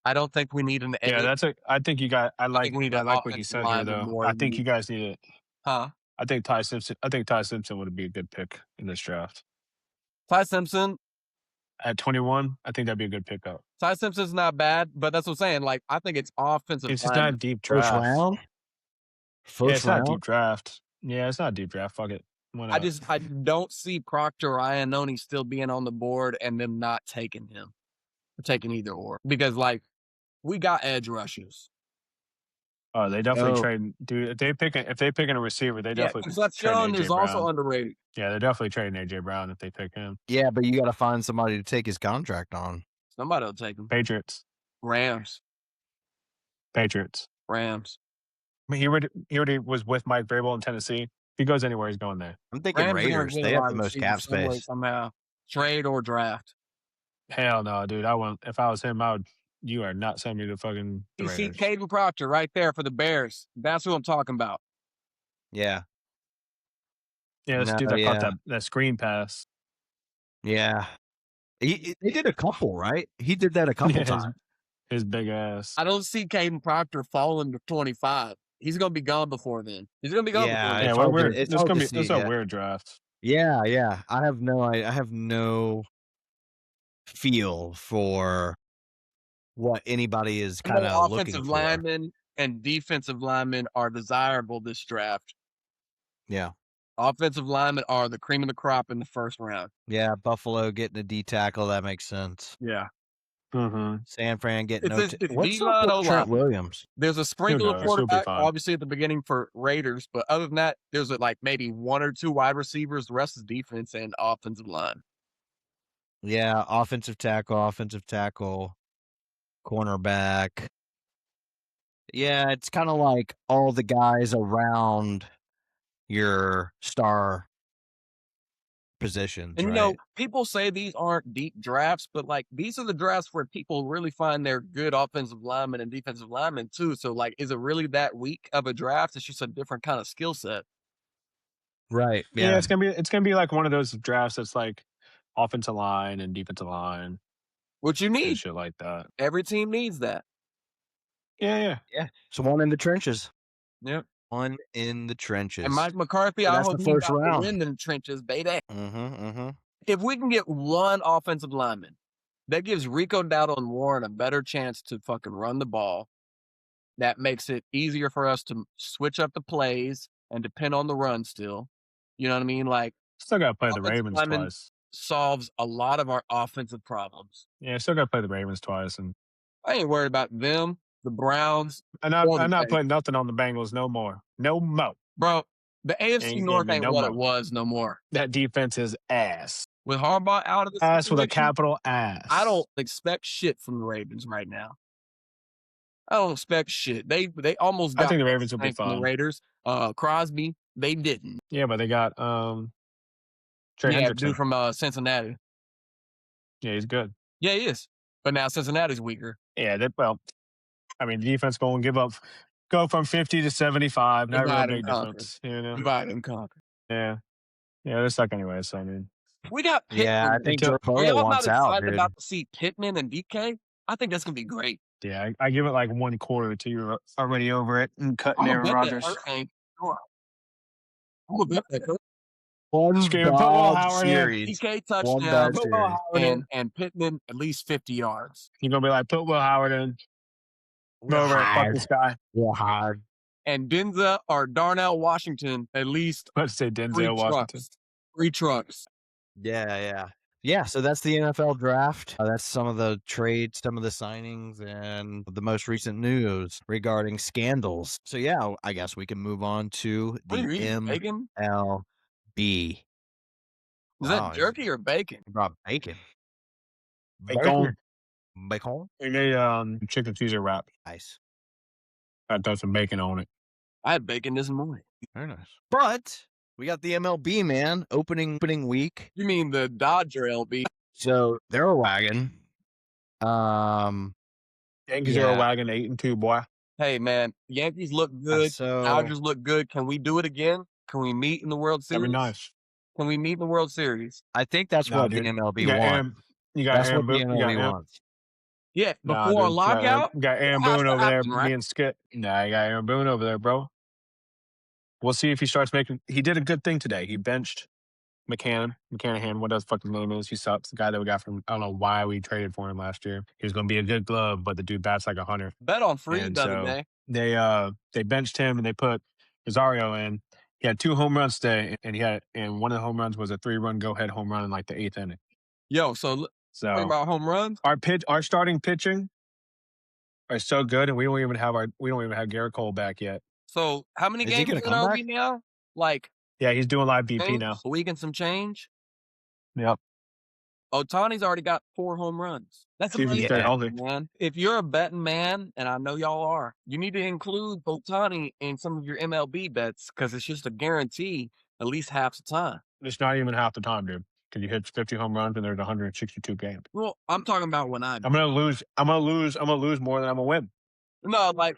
I don't think we need an edge. Yeah, I think you got. I like we need I an like what he offensive said here lineman though. more I than think we- you guys need it. Huh? I think Ty Simpson would be a good pick in this draft. Ty Simpson. At 21, I think that'd be a good pickup. Ty Simpson's not bad, but that's what I'm saying. Like, I think it's offensive. It's just not a deep draft. First round. Yeah, it's not a deep draft. Yeah, it's not a deep draft. Fuck it. Why not? I don't see Proctor or Iannone still being on the board and them not taking him, or taking either or, because like we got edge rushers. Oh, they definitely trade. Dude, if they picking a receiver, they definitely. Concepcion is also underrated. Yeah, they're definitely trading AJ Brown if they pick him. Yeah, but you got to find somebody to take his contract on. Somebody will take him. Patriots. Rams. I mean, he already was with Mike Vrabel in Tennessee. If he goes anywhere, he's going there. I'm thinking Rams Raiders. They have the most cap space. Somehow, trade or draft. Hell no, dude. If I was him, you are not sending me to fucking. You see Caden Proctor right there for the Bears. That's who I'm talking about. Yeah. Yeah, this dude that caught that screen pass. Yeah. They did a couple, right? He did that a couple times. His big ass. I don't see Caden Proctor falling to 25. He's going to be gone before then. He's going to be gone before then. Yeah, weird. It's a weird draft. Yeah, yeah. I have no feel for what anybody is kind of looking for. Offensive linemen and defensive linemen are desirable this draft. Yeah. Offensive linemen are the cream of the crop in the first round. Yeah, Buffalo getting a D tackle, that makes sense. Yeah. San Fran getting It's what's D-line, up with Trent O-line. Williams? There's a sprinkle of knows? He'll be quarterback, fine. obviously, at the beginning for Raiders, but other than that, there's like maybe one or two wide receivers. The rest is defense and offensive line. Yeah, offensive tackle, cornerback. Yeah, it's kind of like all the guys around your star positions, And you right? know, people say these aren't deep drafts, but like these are the drafts where people really find their good offensive linemen and defensive linemen too. So like, is it really that weak of a draft? It's just a different kind of skill set. Right. Yeah, Yeah. it's gonna be like one of those drafts that's like offensive line and defensive line What you and need. shit like that. Every team needs that. Yeah. So one in the trenches. Yep. One in the trenches. And Mike McCarthy, And I that's hope the he first got the round. win in the trenches, baby. Mm-hmm. If we can get one offensive lineman, that gives Rico Dowdle and Warren a better chance to fucking run the ball. That makes it easier for us to switch up the plays and depend on the run still. You know what I mean? Like, Still gotta play the offensive Ravens lineman twice. solves a lot of our offensive problems. Yeah, still gotta play the Ravens twice, and I ain't worried about them, the Browns. I'm or the not Bengals. putting nothing on the Bengals no more. No more. Bro, the AFC Ain't North giving ain't no what more. it was no more. That defense is ass. With Harbaugh out of the Ass with a situation, capital ass. I don't expect shit from the Ravens right now. I don't expect shit. They almost got I think the Ravens will be from the fine. Raiders. Crosby, they didn't. Yeah, but they got Trey Yeah, Hendrickson. dude from Cincinnati. Yeah, he's good. Yeah, he is. But now Cincinnati's weaker. Yeah, I mean, the defense going to go from 50 to 75. Not real Divide big and conquer. difference. You know? Divide and conquer. Yeah, they're stuck anyway. So I mean, We got Pittman. Yeah, I think Joe Are Polo y'all not wants out, excited dude. about to see Pittman and DK? I think that's gonna be great. yeah, I give it like one quarter to you're already over it and cutting I'm Aaron gonna bet Rodgers. that Hurricane. Sure. I'm gonna bet that One Screaming, put Will bad Howard in. series. DK One bad touchdown series. and Pittman at least 50 yards. You're gonna be like, put Will Howard in. Go over it, fuck this guy. Will Howard. And Denza or Darnell Washington at least Let's say 3 Denzel Washington. trucks. 3 trucks. Yeah, so that's the NFL draft. That's some of the trades, some of the signings, and the most recent news regarding scandals. So yeah, I guess we can move on to What are you the eating, bacon? MLB. Is that jerky or bacon? He brought bacon. Bacon. Bacon. We made chicken Caesar wrap. Nice. I throw some bacon on it. I had bacon this morning. Very nice. But we got the MLB, man, opening week. You mean the Dodger LB? So they're a wagon. Yankees are a wagon 8-2, boy. Hey man, Yankees look good. So Dodgers look good. Can we do it again? Can we meet in the World Series? That'd be nice. Can we meet in the World Series? I think that's Nah, what dude. the MLB You got wants. You got That's Aaron what the Boone. You got MLB Aaron, wants. Yeah, nah, before a dude. lockout. You got Aaron It has Boone to over there happen, right? being skit. Nah, you got Aaron Boone over there, bro. We'll see if he starts making. He did a good thing today. He benched McCannahan, what the fuck his name is. He sucks. The guy that we got from, I don't know why we traded for him last year. He was going to be a good glove, but the dude bats like 100. Bet on Freed And the so other day. they benched him and they put Rosario in. He had 2 home runs today, and one of the home runs was a 3-run go-ahead home run in like the 8th inning. Yo, so So talking about home runs. our starting pitching are so good, and we don't even have Garrett Cole back yet. So how many Is he games gonna in come MLB now? Like Yeah, he's doing live BP now. a week and some change. Yep. Otani's already got 4 home runs. That's See if he amazing, stay healthy. man. If you're a betting man, and I know y'all are, you need to include Otani in some of your MLB bets because it's just a guarantee at least half the time. It's not even half the time, dude. Because you hit 50 home runs and there's 162 games. Well, I'm talking about when I'm I'm gonna lose more than I'm gonna win. no, like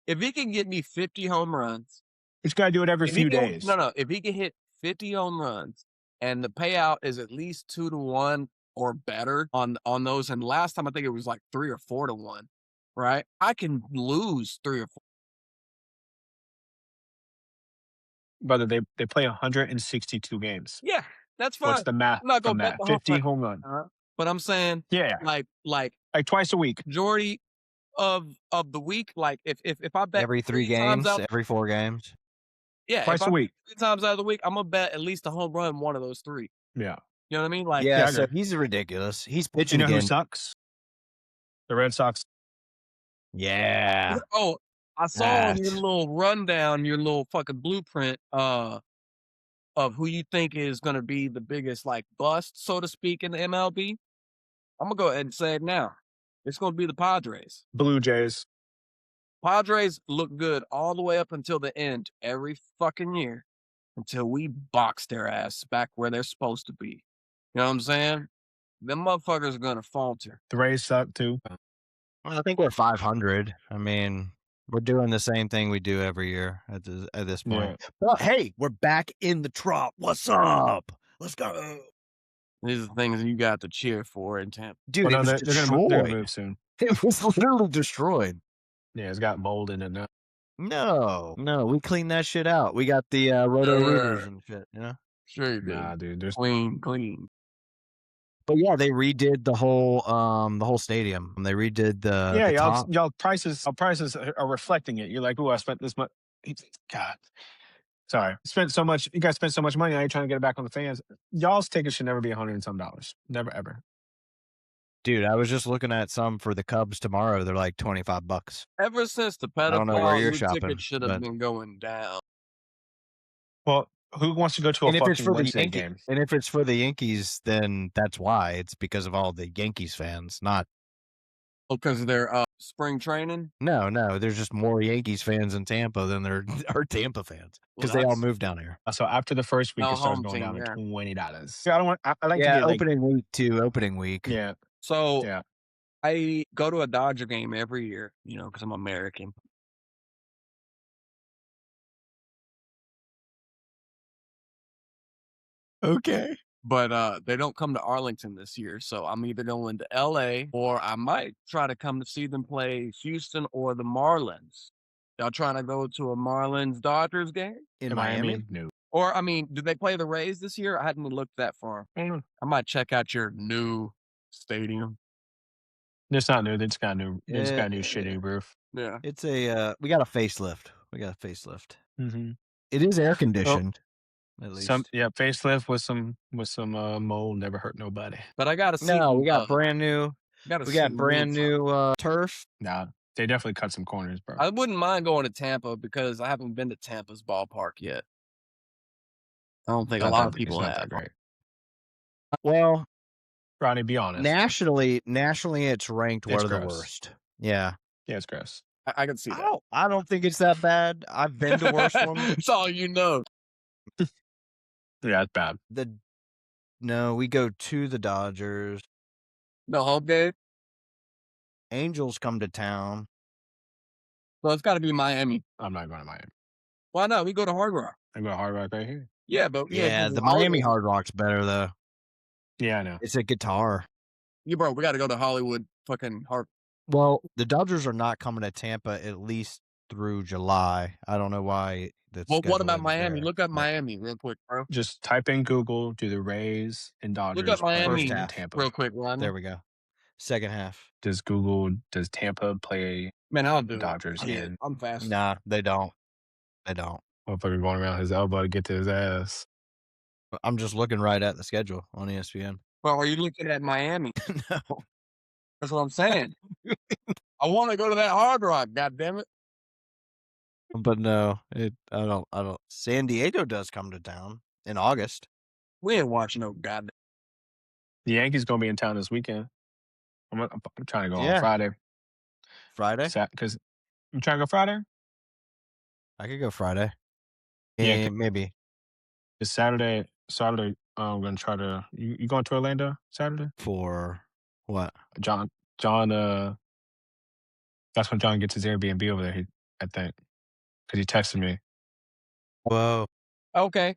if he can get me 50 home runs, You just gotta do it every if he few can- days. No, if he can hit 50 home runs and the payout is at least 2-1 or better on those, and last time I think it was like 3 or 4-1, right? I can lose 3 or 4. Brother, they play 162 games. Yeah, that's fine. What's the math I'm not from gonna that? bet the whole 50 thing. home run. But I'm saying Yeah, like like twice a week. majority of the week, like if I bet Every 3 times games, out, every 4 games. yeah, Twice if a I week. 3 times out of the week, I'm gonna bet at least a home run one of those 3. Yeah. You know what I mean? Like Yeah, I so agree. he's ridiculous. He's You pitching know who again. sucks? The Red Sox. Yeah. Oh, I saw on your little rundown, your little fucking blueprint, of who you think is gonna be the biggest, like, bust, so to speak, in the MLB. Imma go ahead and say it now. It's gonna be the Padres. Blue Jays. Padres look good all the way up until the end every fucking year until we box their ass back where they're supposed to be. You know what I'm saying? Them motherfuckers are gonna falter. The Rays suck too. Well, I think we're 500. I mean, we're doing the same thing we do every year at this point. Yeah. But hey, we're back in the trop. What's up? Let's go. These are the things you got to cheer for in Tampa. Dude, Well, it no, was they're destroyed. gonna move soon. It was literally destroyed. Yeah, it's got mold in it now. No, we cleaned that shit out. We got the roto rooters and shit, you know? Sure you did. Nah, dude. There's Clean. But yeah, they redid the whole stadium. They redid the top. y'all prices are reflecting it. You're like, oh, I spent this much. God, sorry, you guys spent so much money. Now you're trying to get it back on the fans. Y'all's tickets should never be $100 and some. Never ever. Dude, I was just looking at some for the Cubs tomorrow. They're like $25. Ever since the don't know where you're pedophile, shopping, tickets should have but- been going down. Well, who wants to go to a And if it's fucking for the Wednesday Yankees, game? and if it's for the Yankees, then that's why. It's because of all the Yankees fans, not Because they're spring training. no. There's just more Yankees fans in Tampa than there are Tampa fans because they all moved down here. So after the first week, No it starts home going team, down to yeah. $20. I don't want. I like Yeah, to get like, opening week too. Opening week. yeah, So yeah. I go to a Dodger game every year, because I'm American. Okay. But they don't come to Arlington this year, so I'm either going to LA or I might try to come to see them play Houston or the Marlins. Y'all trying to go to a Marlins Dodgers game? In Miami? No. Or do they play the Rays this year? I hadn't looked that far. I might check out your new stadium. It's not new. They just got a new. They just got a new shitty roof. Yeah. It's a we got a facelift. Mm-hmm. It is air conditioned. At least. Facelift with some mold never hurt nobody. But I gotta see. No, we got brand new. We got brand new turf. Nah, they definitely cut some corners, bro. I wouldn't mind going to Tampa because I haven't been to Tampa's ballpark yet. I don't think a lot of people have. Great. Well, Ronnie, be honest. nationally, it's ranked one of the gross. worst. Yeah. Yeah, it's gross. I can see that. I don't think it's that bad. I've been to worse ones. That's all you know. Yeah, it's bad. No, we go to the Dodgers. No home game? Angels come to town. Well, it's got to be Miami. I'm not going to Miami. Why not? We go to Hard Rock. I go to Hard Rock right here. Yeah, but Yeah, the Miami Hard Rock's better though. Yeah, I know. It's a guitar. Yeah, bro, we got to go to Hollywood fucking Hard. Well, the Dodgers are not coming to Tampa at least through July. I don't know why. Well, what about Miami? Look up Miami real quick, bro. Just type in Google, do the Rays and Dodgers. Look up Miami half. Tampa. real quick, Ron. There we go. Second half. Does Tampa play Man, I'll do Dodgers it. in? I'm fast. Nah, they don't. They don't. Motherfucker going around his elbow to get to his ass. I'm just looking right at the schedule on ESPN. Well, are you looking at Miami? No. That's what I'm saying. I want to go to that Hard Rock, goddammit. But no, I don't. San Diego does come to town in August. We ain't watching no goddamn. The Yankees gonna be in town this weekend. I'm trying to go on Friday. Friday? Because I'm trying to go Friday. I could go Friday. Yeah, maybe. It's Saturday. I'm gonna try to. You going to Orlando Saturday? For what? John. That's when John gets his Airbnb over there. I think because he texted me. Whoa. Okay.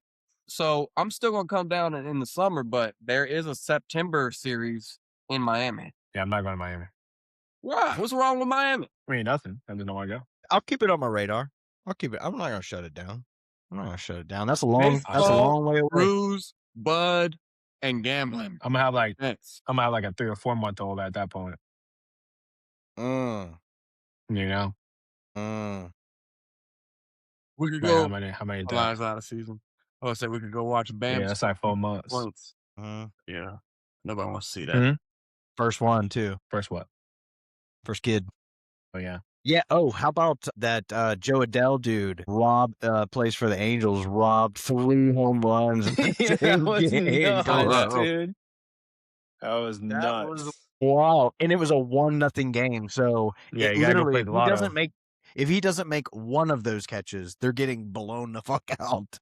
So I'm still gonna come down in the summer, but there is a September series in Miami. Yeah, I'm not going to Miami. Why? What's wrong with Miami? I mean, nothing. I just don't want to go. I'll keep it on my radar. I'll keep it. I'm not gonna shut it down. That's a long. That's a long way away. Cruise, bud, and gambling. I'm gonna have like Next. I'm gonna have like a 3 or 4 month old at that point. Mm. You know. We could Like go. how many Lies out of season. I said we could go watch Bam. Yeah, that's like 4 months. Once. Yeah. Nobody wants to see that. Mhm. First one too. First what? First kid. Oh yeah. Yeah. Oh, how about that Joe Adell dude? Rob plays for the Angels. Robbed 3 home runs in the That same was game. nuts, dude. That was That nuts. was wow. And it was a 1-0 game. So Yeah, it you gotta go literally, play the lotto. if he doesn't make one of those catches, they're getting blown the fuck out.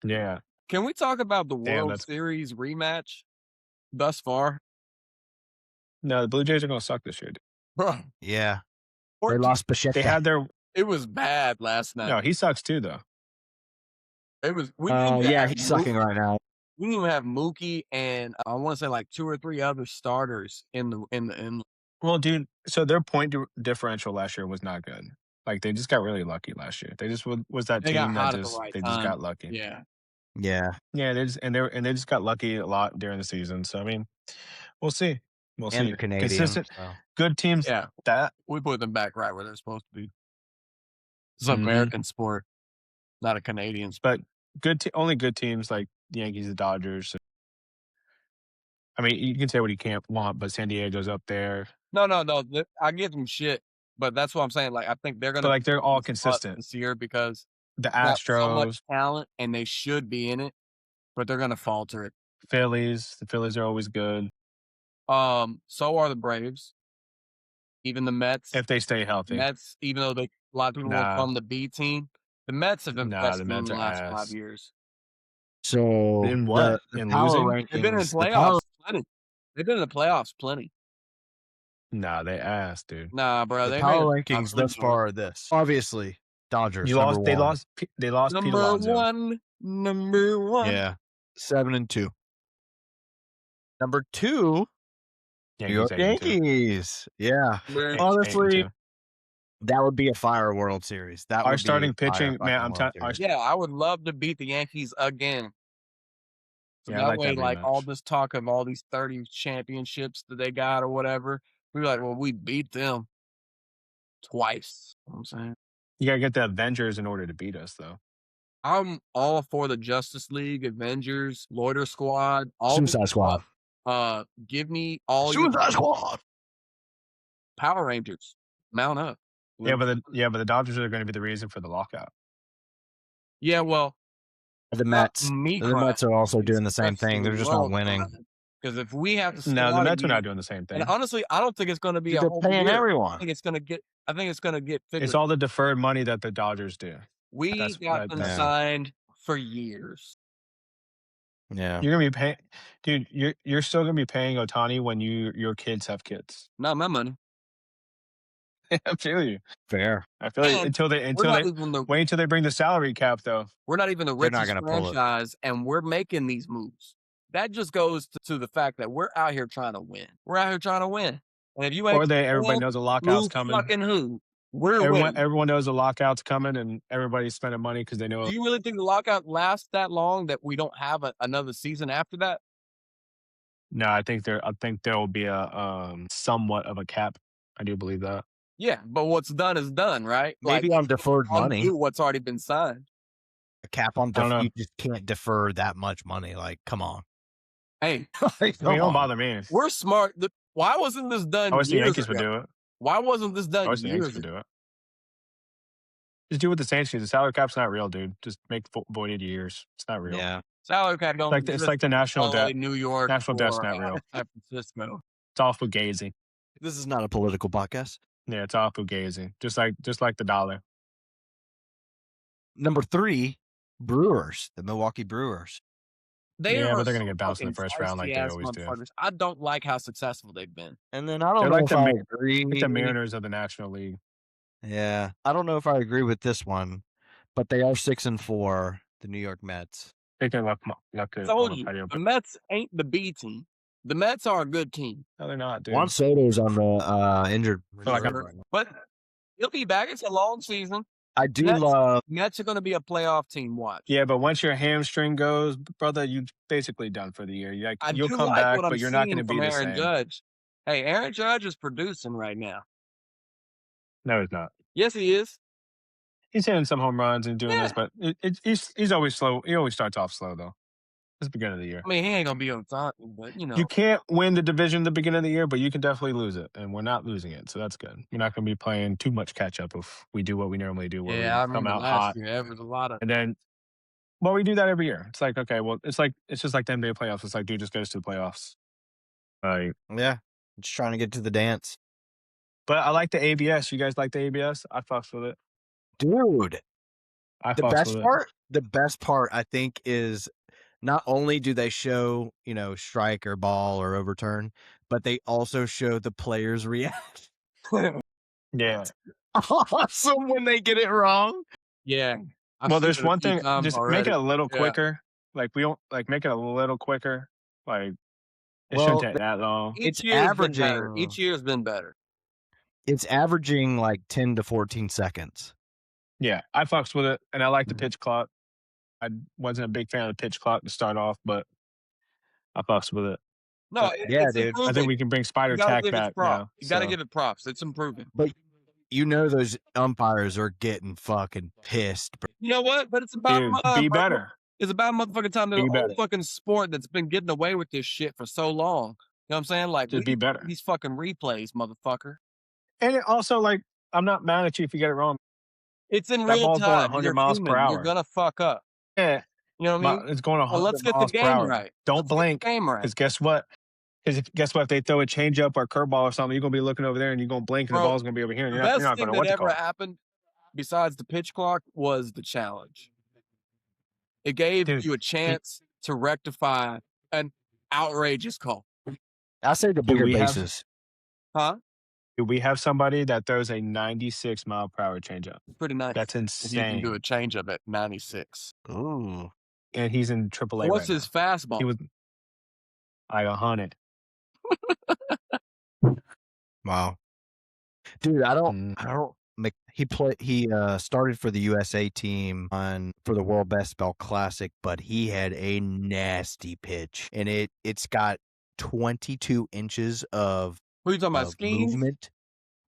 Yeah. Can we talk about the Damn, World Series rematch thus far? No, the Blue Jays are gonna suck this year, dude. Bro, Yeah. They lost Bichette. They had their it was bad last night. No, he sucks too though. It was yeah, he's sucking right now. We didn't even have Mookie and I want to say like 2 or 3 other starters in the. Well, dude, so their point differential last year was not good. Like they just got really lucky last year. They just was that They got team hot that at the just right they just time. got lucky. Yeah. Yeah. Yeah, they just got lucky a lot during the season. So I mean, we'll see. We'll And see. they're Canadian. Consistent, So. good teams. Yeah. That We put them back right where they're supposed to be. It's an American sport, not a Canadian sport. But only good teams like the Yankees, the Dodgers. I mean, you can say what you can't want, but San Diego's up there. No. I give them shit, but that's what I'm saying. Like I think they're gonna. But like they're all consistent this year because the they have so much Astros, talent, and they should be in it, but they're gonna falter it. Phillies. The Phillies are always good. So are the Braves. Even the Mets. If they stay healthy. Mets, even though a lot of people were from the B team, the Mets have been best in the last 5 years. So in what? The in power losing? rankings. They've been in playoffs plenty. They've been in the playoffs plenty. Nah, they ass, dude. Nah, bro. The power rankings thus far are this. Obviously, Dodgers. They lost Pete Alonso. Number one. Yeah. 7-2. Number 2, New York Yankees. Yeah. Honestly, that would be a fire World Series. That our would starting be pitching, man. I'm telling. Yeah, I would love to beat the Yankees again. So that way, like all this talk of all these 30 championships that they got or whatever, we're like, well, we beat them twice. You know what I'm saying? You gotta get the Avengers in order to beat us, though. I'm all for the Justice League, Avengers, Loiter Squad, all Suicide Squad. Give me all Suicide Squad. Power Rangers. Mount up. Yeah, but the Dodgers are going to be the reason for the lockout. Yeah, well, the Mets. The Mets are also doing the same thing. They're just not winning. Because if we have to, no, the Mets are not doing the same thing. And honestly, I don't think it's going to be. They're paying everyone. I think it's going to get figured. It's all the deferred money that the Dodgers do. We got them signed for years. Yeah, you're gonna be paying, dude. You're still gonna be paying Ohtani when your kids have kids. Not my money. I feel you. Fair. I feel like until they wait until they bring the salary cap though. We're not even the richest franchise, and we're making these moves. That just goes to the fact that we're out here trying to win. We're out here trying to win. And if you ain't, everybody knows a lockout's coming. Fucking who? Everyone knows a lockout's coming, and everybody's spending money because they know. Do you really think the lockout lasts that long? That we don't have another season after that? No, I think there will be a somewhat of a cap. I do believe that. Yeah, but what's done is done, right? Maybe on deferred money. What's already been signed. A cap on you just can't defer that much money. Like, come on. Hey, don't bother me. We're smart. Why wasn't this done? I wish the Yankees would do it. Why wasn't this done? I wish the Yankees would do it. Just do what the Saints do. The salary cap's not real, dude. Just make void 80 years. It's not real. Yeah, salary cap don't. It's like the national debt. New York, national debt's not real. San Francisco. It's all fugazi. This is not a political podcast. Yeah, it's all fugazi. Just like the dollar. Number 3, Brewers. The Milwaukee Brewers. But they're going to get bounced in the first round like they always do. I don't like how successful they've been. And then I don't know if I agree. Like the Mariners of the National League. Yeah. I don't know if I agree with this one, but they are 6-4, the New York Mets. They can luck the Mets ain't the B team. The Mets are a good team. No, they're not, dude. Juan Soto's on the injured reserve right now. But he'll be back. It's a long season. I do love Mets are going to be a playoff team. Watch. Yeah, but once your hamstring goes, brother, you're basically done for the year. You'll come back, but you're not going to be the same. Judge. Hey, Aaron Judge is producing right now. No, he's not. Yes, he is. He's hitting some home runs and doing this, but he's always slow. He always starts off slow, though. It's the beginning of the year. I mean, he ain't gonna be on top, but You can't win the division at the beginning of the year, but you can definitely lose it, and we're not losing it, so that's good. You're not going to be playing too much catch up if we do what we normally do, where I we come remember out last hot, year. There was a lot of and then. Well, we do that every year. It's like, okay, well, it's just like the NBA playoffs. It's like, dude, just goes to the playoffs. Yeah, just trying to get to the dance. But I like the ABS. You guys like the ABS? I fucks with it, dude. The best part, I think, is not only do they show, strike or ball or overturn, but they also show the players react. Yeah. Awesome when they get it wrong. Yeah. Well, there's one thing. Just make it a little Yeah. quicker. Like we don't make it a little quicker. Like it shouldn't take that long. It's averaging. Each year's been better. It's averaging like 10 to 14 seconds. Yeah, I fucks with it, and I like the pitch clock. I wasn't a big fan of the pitch clock to start off, but I fucks with it. No, it's dude. improving. I think we can bring Spider Tack back now. You got to give it props. It's improving. But those umpires are getting fucking pissed. Bro. You know what? But it's about Dude, be better. It's about motherfucking time. There's Be a better. whole fucking sport that's been getting away with this shit for so long. You know what I'm saying? Like, Just be better. These fucking replays, motherfucker. And it also, like, I'm not mad at you if you get it wrong. It's in That real ball's going time. 100 You're miles human. per hour. You're gonna fuck up. Yeah. You know what I mean? It's going 100 let's get the miles per game hour. right. Don't blink. Game right. Because guess what? If they throw a changeup or a curveball or something, you're going to be looking over there and you're going to blink and the ball's going to be over here. And The you're not best going to thing what that to call. ever happened, besides the pitch clock, was the challenge. It gave you a chance to rectify an outrageous call. I say the bigger bases. Huh? Do we have somebody that throws a 96 mile per hour changeup? Pretty nice. That's If insane. you can do a changeup at 96. Ooh. And he's in AAA. What's right his now. fastball? He was like 100. Wow. Dude, I don't he started for the USA team for the World Baseball Classic, but he had a nasty pitch, and it's got 22 inches of Who you talking about? movement.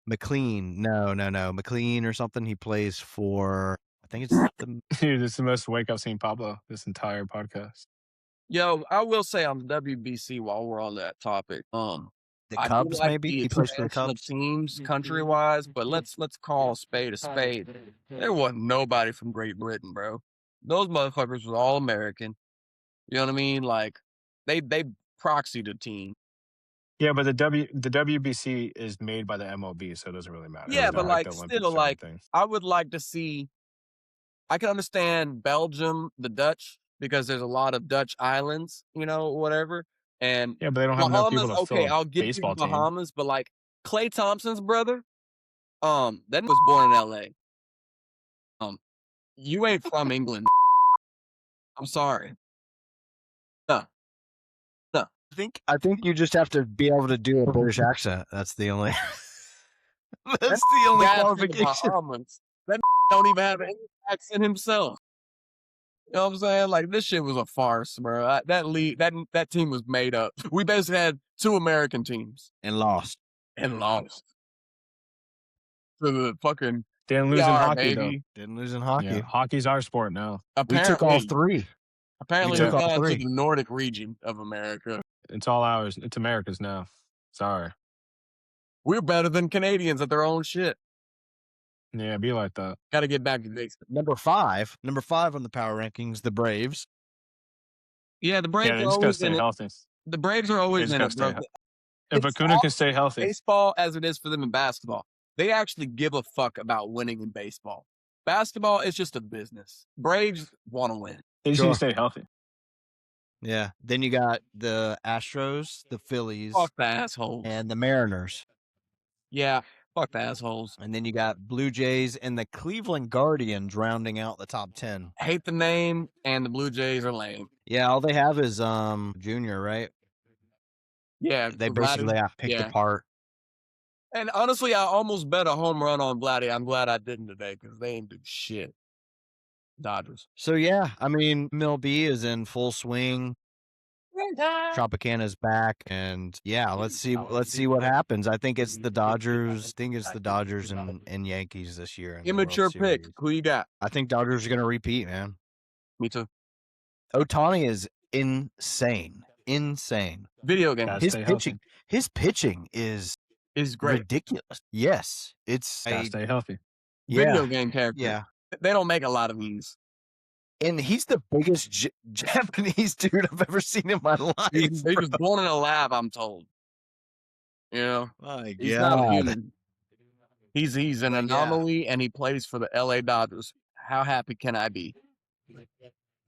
McLean. No. McLean or something. He plays for, I think it's the Dude, this is the most awake I've seen Pablo this entire podcast. Yo, I will say on the WBC while we're on that topic. the Cubs, maybe he plays for the expansion of Cubs. teams country wise, but let's call a spade a spade. There wasn't nobody from Great Britain, bro. Those motherfuckers was all American. You know what I mean? Like they proxied a team. Yeah, but the WBC is made by the MLB, so it doesn't really matter. Yeah, It's but not like the Olympics still or like anything. I would like to see. I can understand Belgium, the Dutch, because there's a lot of Dutch islands, whatever. And Yeah, but they don't have enough Bahamas, people to fill okay, a I'll give you baseball team. Bahamas, but like Klay Thompson's brother, that was born in LA. You ain't from England. I'm sorry. No. I think you just have to be able to do a British accent. That's the only. That's the only That's in the qualification. Bahamas. That don't even have any accent himself. You know what I'm saying? Like this shit was a farce, bro. That team was made up. We basically had two American teams And lost. to the fucking Didn't lose in PR, hockey, though. baby. Didn't lose in hockey. Yeah, hockey's our sport now. We took all three. Apparently, We we've took all gone to three. the Nordic region of America. It's all ours. It's America's now. Sorry. We're better than Canadians at their own shit. Yeah, be like that. Got to get back to basics. Number five on the power rankings, the Braves. Yeah, the Yeah, Braves they are just gotta always stay in it. healthy. The Braves are They always just in gotta it, bro. stay healthy. If Acuna can stay healthy. Baseball, as it is for them in basketball, they actually give a fuck about winning in baseball. Basketball is just a business. Braves want to win. They just need to stay healthy. Yeah. Then you got the Astros, the Phillies, Fuck the assholes. and the Mariners. Yeah, fuck the assholes. And then you got Blue Jays and the Cleveland Guardians rounding out the top 10. I hate the name, and the Blue Jays are lame. Yeah, all they have is Junior, right? Yeah, They Vladdy, basically got picked yeah. apart. And honestly, I almost bet a home run on Vladdy. I'm glad I didn't today because they ain't do shit. Dodgers. So yeah, I mean, MLB is in full swing. Tropicana's back, and yeah, let's see what happens. I think it's the Dodgers. And Yankees this year. In the World Immature pick. Series. Who you got? I think Dodgers are going to repeat, man. Me too. Ohtani is insane. Video game. His pitching is great. Ridiculous. Yes, it's gotta stay healthy. Video game character. Yeah, they don't make a lot of these. And he's the biggest Japanese dude I've ever seen in my life. He was born in a lab, I'm told. You know, my he's God. not a human. He's an anomaly, and he plays for the LA Dodgers. How happy can I be?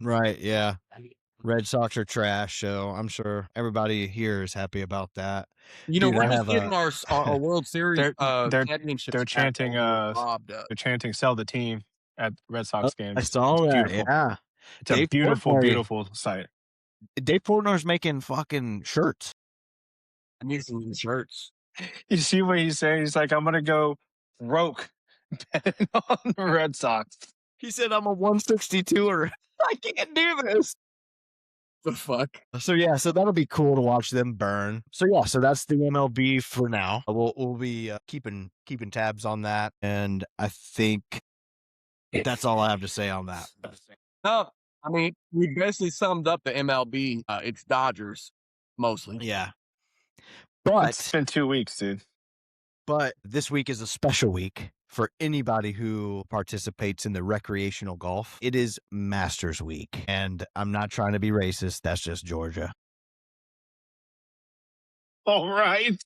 Right, yeah. Red Sox are trash, so I'm sure everybody here is happy about that. You know, we're just getting our World Series championship. They're chanting they're chanting "Sell the team" at Red Sox games. I saw that. Yeah, it's a beautiful sight. Dave Portnoy's making fucking shirts. I need some shirts. You see what he's saying? He's like, I'm gonna go broke betting on the Red Sox. He said, I'm a 162er. I can't do this. The fuck? So that'll be cool to watch them burn. So that's the MLB for now. We'll be keeping tabs on that, and I think that's all I have to say on that. No, I mean, we basically summed up the MLB. It's Dodgers mostly. Yeah, but it's been 2 weeks, dude. But this week is a special week for anybody who participates in the recreational golf. It is Masters Week, and I'm not trying to be racist. That's just Georgia. All right.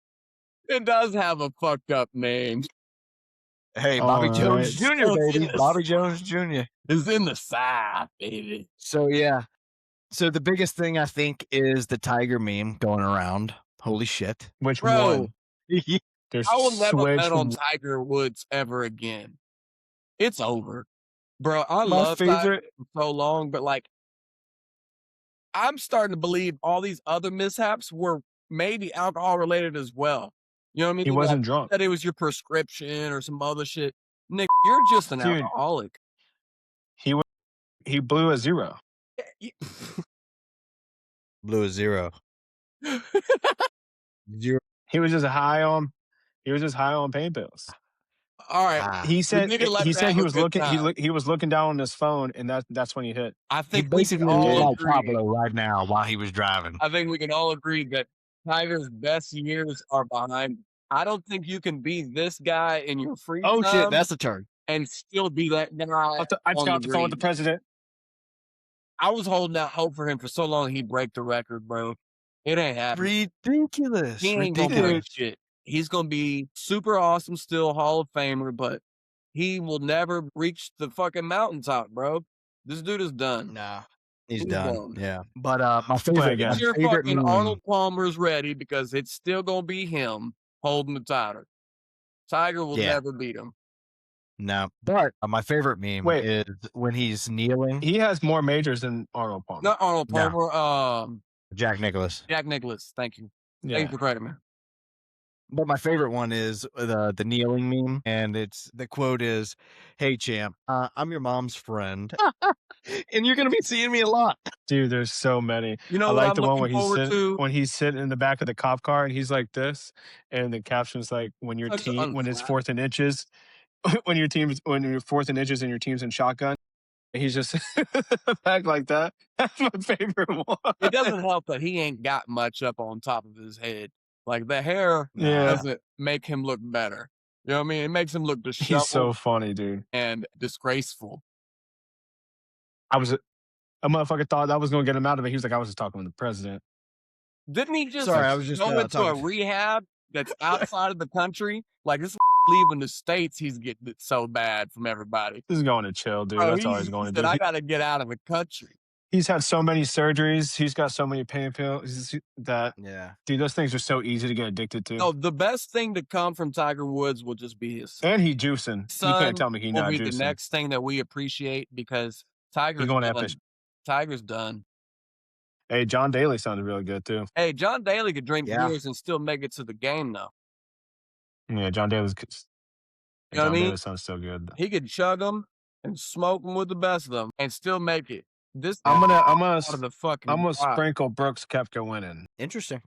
It does have a fucked up name. Hey, Bobby Jones Jr., baby. Bobby Jones Jr. is in the South, baby. So, yeah. So the biggest thing I think is the Tiger meme going around. Holy shit. Which one? I will never bet on Tiger Woods ever again. It's over. Bro, I love Tiger for so long, but like, I'm starting to believe all these other mishaps were maybe alcohol related as well. You know what I mean? He wasn't drunk. That it was your prescription or some other shit. Nick, you're just an alcoholic. He blew a zero. Blew a zero. Zero. He was just high on pain pills. All right. He said he was looking down on his phone, and that's when he hit. I think he basically like Pablo right now while he was driving. I think we can all agree that Tiger's best years are behind. I don't think you can be this guy in your free time. Oh shit, that's a turn. And still be that guy. I just got off the phone with the president. I was holding out hope for him for so long he'd break the record, bro. It ain't happening. Ridiculous. He ain't gonna break shit. He's gonna be super awesome still, Hall of Famer, but he will never reach the fucking mountaintop, bro. This dude is done. Nah. He's done. Yeah. But my favorite guy. Your fucking Arnold Palmer's ready because it's still gonna be him holding the title. Tiger will never beat him. No, but my favorite meme is when he's kneeling. He has more majors than Arnold Palmer. Not Arnold Palmer. No. Jack Nicklaus. Jack Nicklaus. Thank you. Yeah. Thank you for credit, man. But my favorite one is the kneeling meme, and the quote is, "Hey champ, I'm your mom's friend, and you're gonna be seeing me a lot." Dude, there's so many. You know, I like the one when he's sitting in the back of the cop car and he's like this, and the caption's like, "When your team when it's 4th and inches, when you're 4th and inches and your team's in shotgun." He's just back like that. That's my favorite one. It doesn't help that he ain't got much up on top of his head. Like the hair doesn't make him look better. You know what I mean? It makes him look disheveled. He's so funny, dude. And disgraceful. A motherfucker thought that was going to get him out of it. He was like, I was just talking with the president. Didn't he just go into a rehab that's outside of the country? Like this leaving the States, he's getting it so bad from everybody. He's going to chill, dude. That's all he's going to do. I got to get out of the country. He's had so many surgeries. He's got so many pain pills that, dude, those things are so easy to get addicted to. No, the best thing to come from Tiger Woods will just be his son. And he juicing. You can't tell me he's not juicing. Will be the next thing that we appreciate because Tiger's done. Hey, John Daly sounded really good, too. Hey, John Daly could drink beers and still make it to the game, though. Yeah, John Daly's... You know what I mean? Daly sounds so good. He could chug them and smoke them with the best of them and still make it. I'm gonna sprinkle Brooks Koepka winning. Interesting.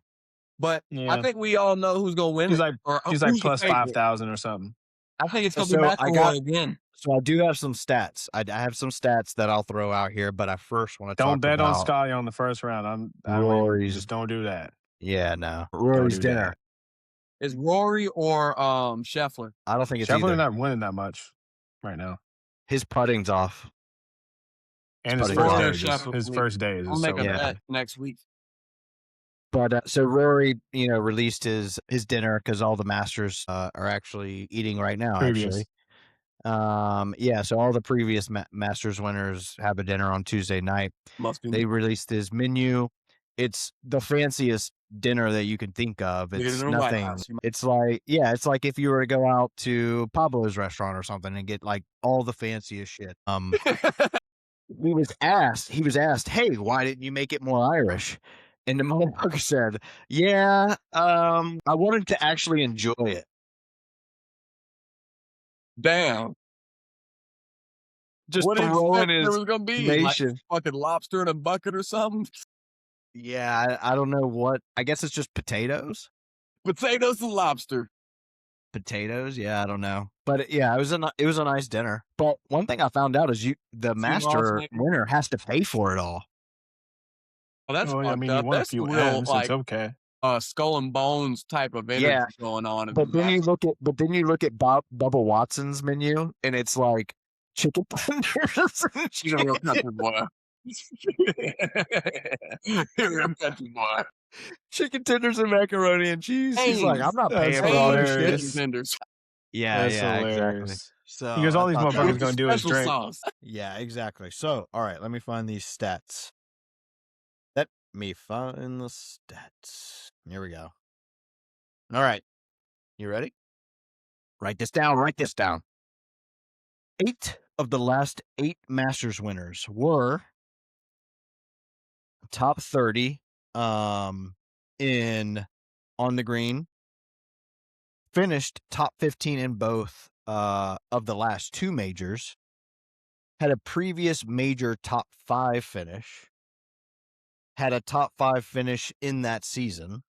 But I think we all know who's gonna win. He's like plus 5,000 or something. I think it's gonna be McIlroy again. So I do have some stats. I have some stats that I'll throw out here, but I first want to talk Don't bet on about Scotty on the first round. Rory's. Just don't do that. Yeah, no. Don't Rory's do dinner. that. Is Rory or Scheffler? I don't think it's Scheffler's either. not winning that much right now. His putting's off. And His his putting's first off. day, his first day is I'll make so a bad. bet next week. But so Rory, released his dinner because all the Masters are actually eating right now. Previous. Actually, yeah. So all the previous Masters winners have a dinner on Tuesday night. Must be. They released his menu. It's the fanciest dinner that you can think of. It's nothing. It's like, yeah, it's like if you were to go out to Pablo's restaurant or something and get like all the fanciest shit. He was asked, hey, why didn't you make it more Irish? And the motherfucker said, yeah, I wanted to actually enjoy it. Damn. Just what throwing did his was gonna be? nation. Like fucking lobster in a bucket or something? Yeah, I don't know what. I guess it's just potatoes. Potatoes and lobster. Potatoes, yeah, I don't know, but yeah, it was a nice dinner. But one thing I found out is the master winner has to pay for it all. Oh, that's fucked you up. won a That's few real, M's, like, it's okay. Skull and bones type of energy going on. But then you look at Bubba Watson's menu, and it's like chicken tenders. He's a real country boy. Real country boy. Chicken tenders and macaroni and cheese. He's like, I'm not paying for all this shit. Chicken tenders. Yeah, That's yeah, hilarious. exactly. So because all these motherfuckers gonna do is drink. Sauce. Yeah, exactly. So, all right, let me find these stats. Let me find the stats. Here we go. All right, you ready? Write this down. 8 of the last 8 Masters winners were top 30 in on the green, finished top 15 in both of the last 2 majors, had a previous major top 5 finish, had a top 5 finish in that season,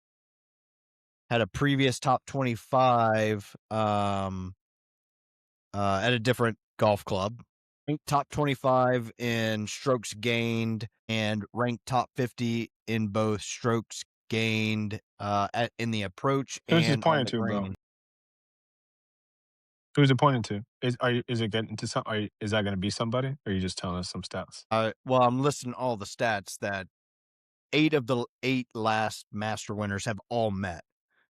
had a previous top 25 at a different golf club, ranked top 25 in strokes gained, and ranked top 50 in both strokes gained in the approach and on the green. Who's it pointing to? Is it getting to some? Is that going to be somebody? Or are you just telling us some stats? Well, I'm listing all the stats that 8 of the 8 last Master winners have all met.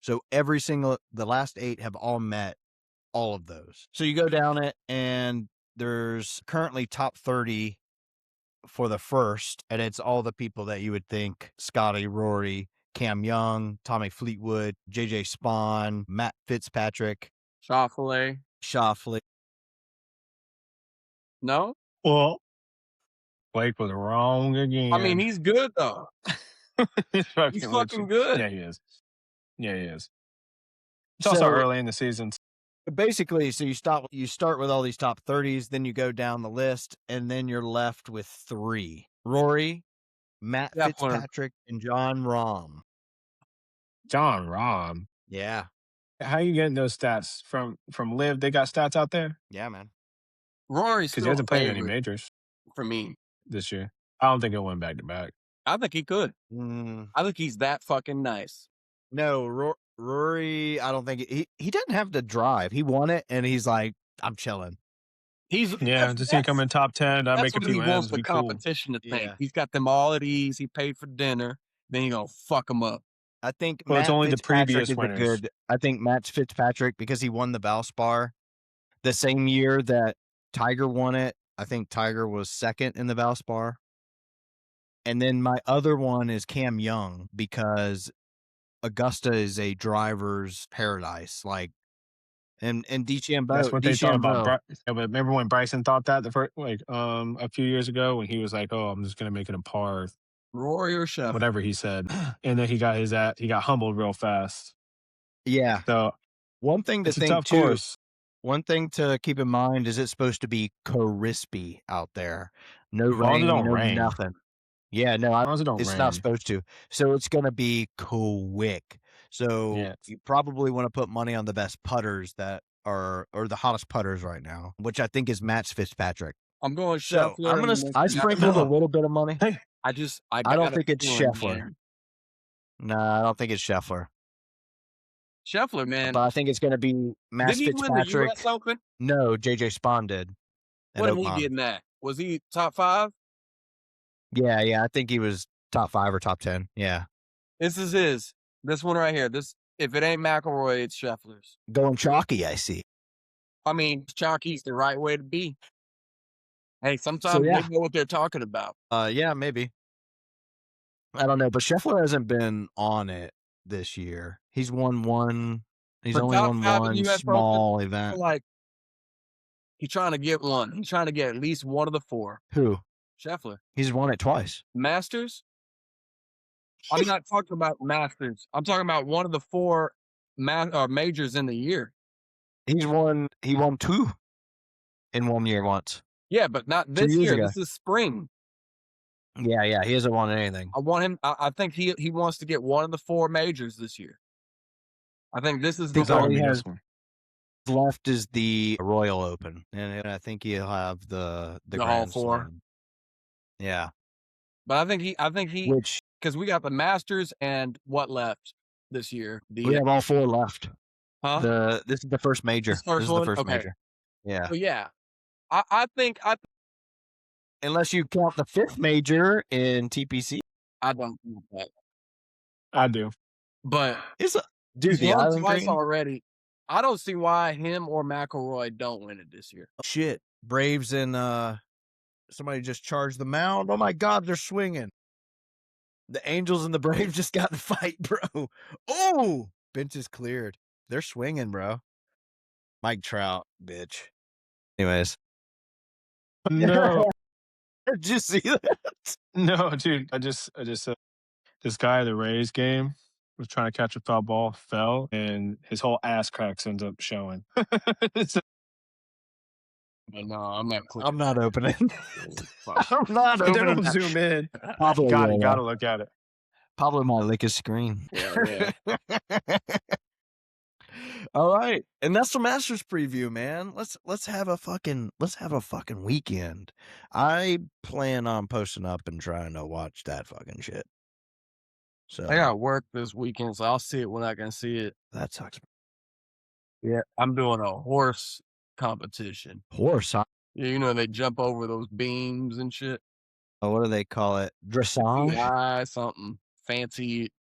So the last 8 have all met all of those. So you go down it, and there's currently top 30 for the first, and it's all the people that you would think: Scotty, Rory, Cam Young, Tommy Fleetwood, JJ Spawn, Matt Fitzpatrick, Schauffele. No? Well, Blake was wrong again. I mean, he's good, though. He's fucking good. Yeah, he is. It's also early in the season. Basically, so you start with all these top 30s, then you go down the list, and then you're left with 3: Rory, Matt Fitzpatrick, and Jon Rahm. Jon Rahm. Yeah. How you getting those stats from Liv? They got stats out there. Yeah, man. Rory's because he hasn't played any majors for me this year. I don't think he'll win back to back. I think he could. I think he's that fucking nice. No, Rory, I don't think he doesn't have to drive. He won it, and he's like, I'm chilling. Just he come in top 10. I make a few. He wants the competition to think. He's got them all at ease. He paid for dinner. Then he gonna fuck them up. I think it's only the previous winners. I think Matt Fitzpatrick, because he won the Valspar the same year that Tiger won it. I think Tiger was second in the Valspar. And then my other one is Cam Young, because Augusta is a driver's paradise. Like, and DeChambeau. That's what they thought about. But remember when Bryson thought that a few years ago, when he was like, "Oh, I'm just gonna make it a par." Rory or Chef, whatever he said, and then he got humbled real fast. Yeah. So one thing to think too. Course. One thing to keep in mind is it's supposed to be crispy out there. No rain, nothing. Yeah, no, it's not supposed to. So it's going to be quick. So you probably want to put money on the best putters that are the hottest putters right now, which I think is Matt Fitzpatrick. I'm going So Scheffler. I sprinkled a little bit of money. Hey, I I don't think it's feeling, Scheffler. man. No, I don't think it's Scheffler. Scheffler, man. But I think it's going to be Matt Did he win the Fitzpatrick. U.S. Open? No, JJ Spawn did. What did he get in that? Was he top 5? Yeah. I think he was top 5 or top 10. Yeah. This is his. This one right here. This, if it ain't McElroy, it's Scheffler's. Going chalky, I see. I mean, chalky's the right way to be. Hey, sometimes they know what they're talking about. Yeah, maybe. I don't know, but Scheffler hasn't been on it this year. He's won one. He's only won one small event. Like, he's trying to get one. He's trying to get at least one of the 4. Who? Scheffler. He's won it twice. Masters? I'm not talking about Masters. I'm talking about one of the 4 majors in the year. He won 2 in 1 year once. Yeah, but not this year. This is spring. Yeah. He hasn't won anything. I want him. I think he wants to get one of the 4 majors this year. I think this is the all he has left is the Royal Open, and I think he'll have the Grand 4. Slam. Yeah, but I think he because we got the Masters and what left this year. We have all 4 left. Huh? This is the first major. This is the first major. Yeah. So yeah, I think unless you count the 5th major in TPC. I don't count that. I do. But dude, he's won twice already. I don't see why him or McElroy don't win it this year. Shit, Braves and somebody just charged the mound. Oh my God, they're swinging. The Angels and the Braves just got in a fight, bro. Oh, bench is cleared. They're swinging, bro. Mike Trout, bitch. Anyways. No. Did you see that? No, dude. I just this guy at the Rays game was trying to catch a foul ball, fell, and his whole ass cracks ends up showing. No, I'm not. I'm not opening. I'm not opening. Don't zoom in. Pablo gotta look at it. Pablo might lick his screen. Yeah. All right, and that's the Masters preview, man. Let's have a fucking weekend. I plan on posting up and trying to watch that fucking shit. So I got work this weekend, so I'll see it when I can see it. That sucks. Yeah, I'm doing a horse competition. Horse? Huh? Yeah, they jump over those beams and shit. Oh, what do they call it? Dressage? Yeah, something fancy,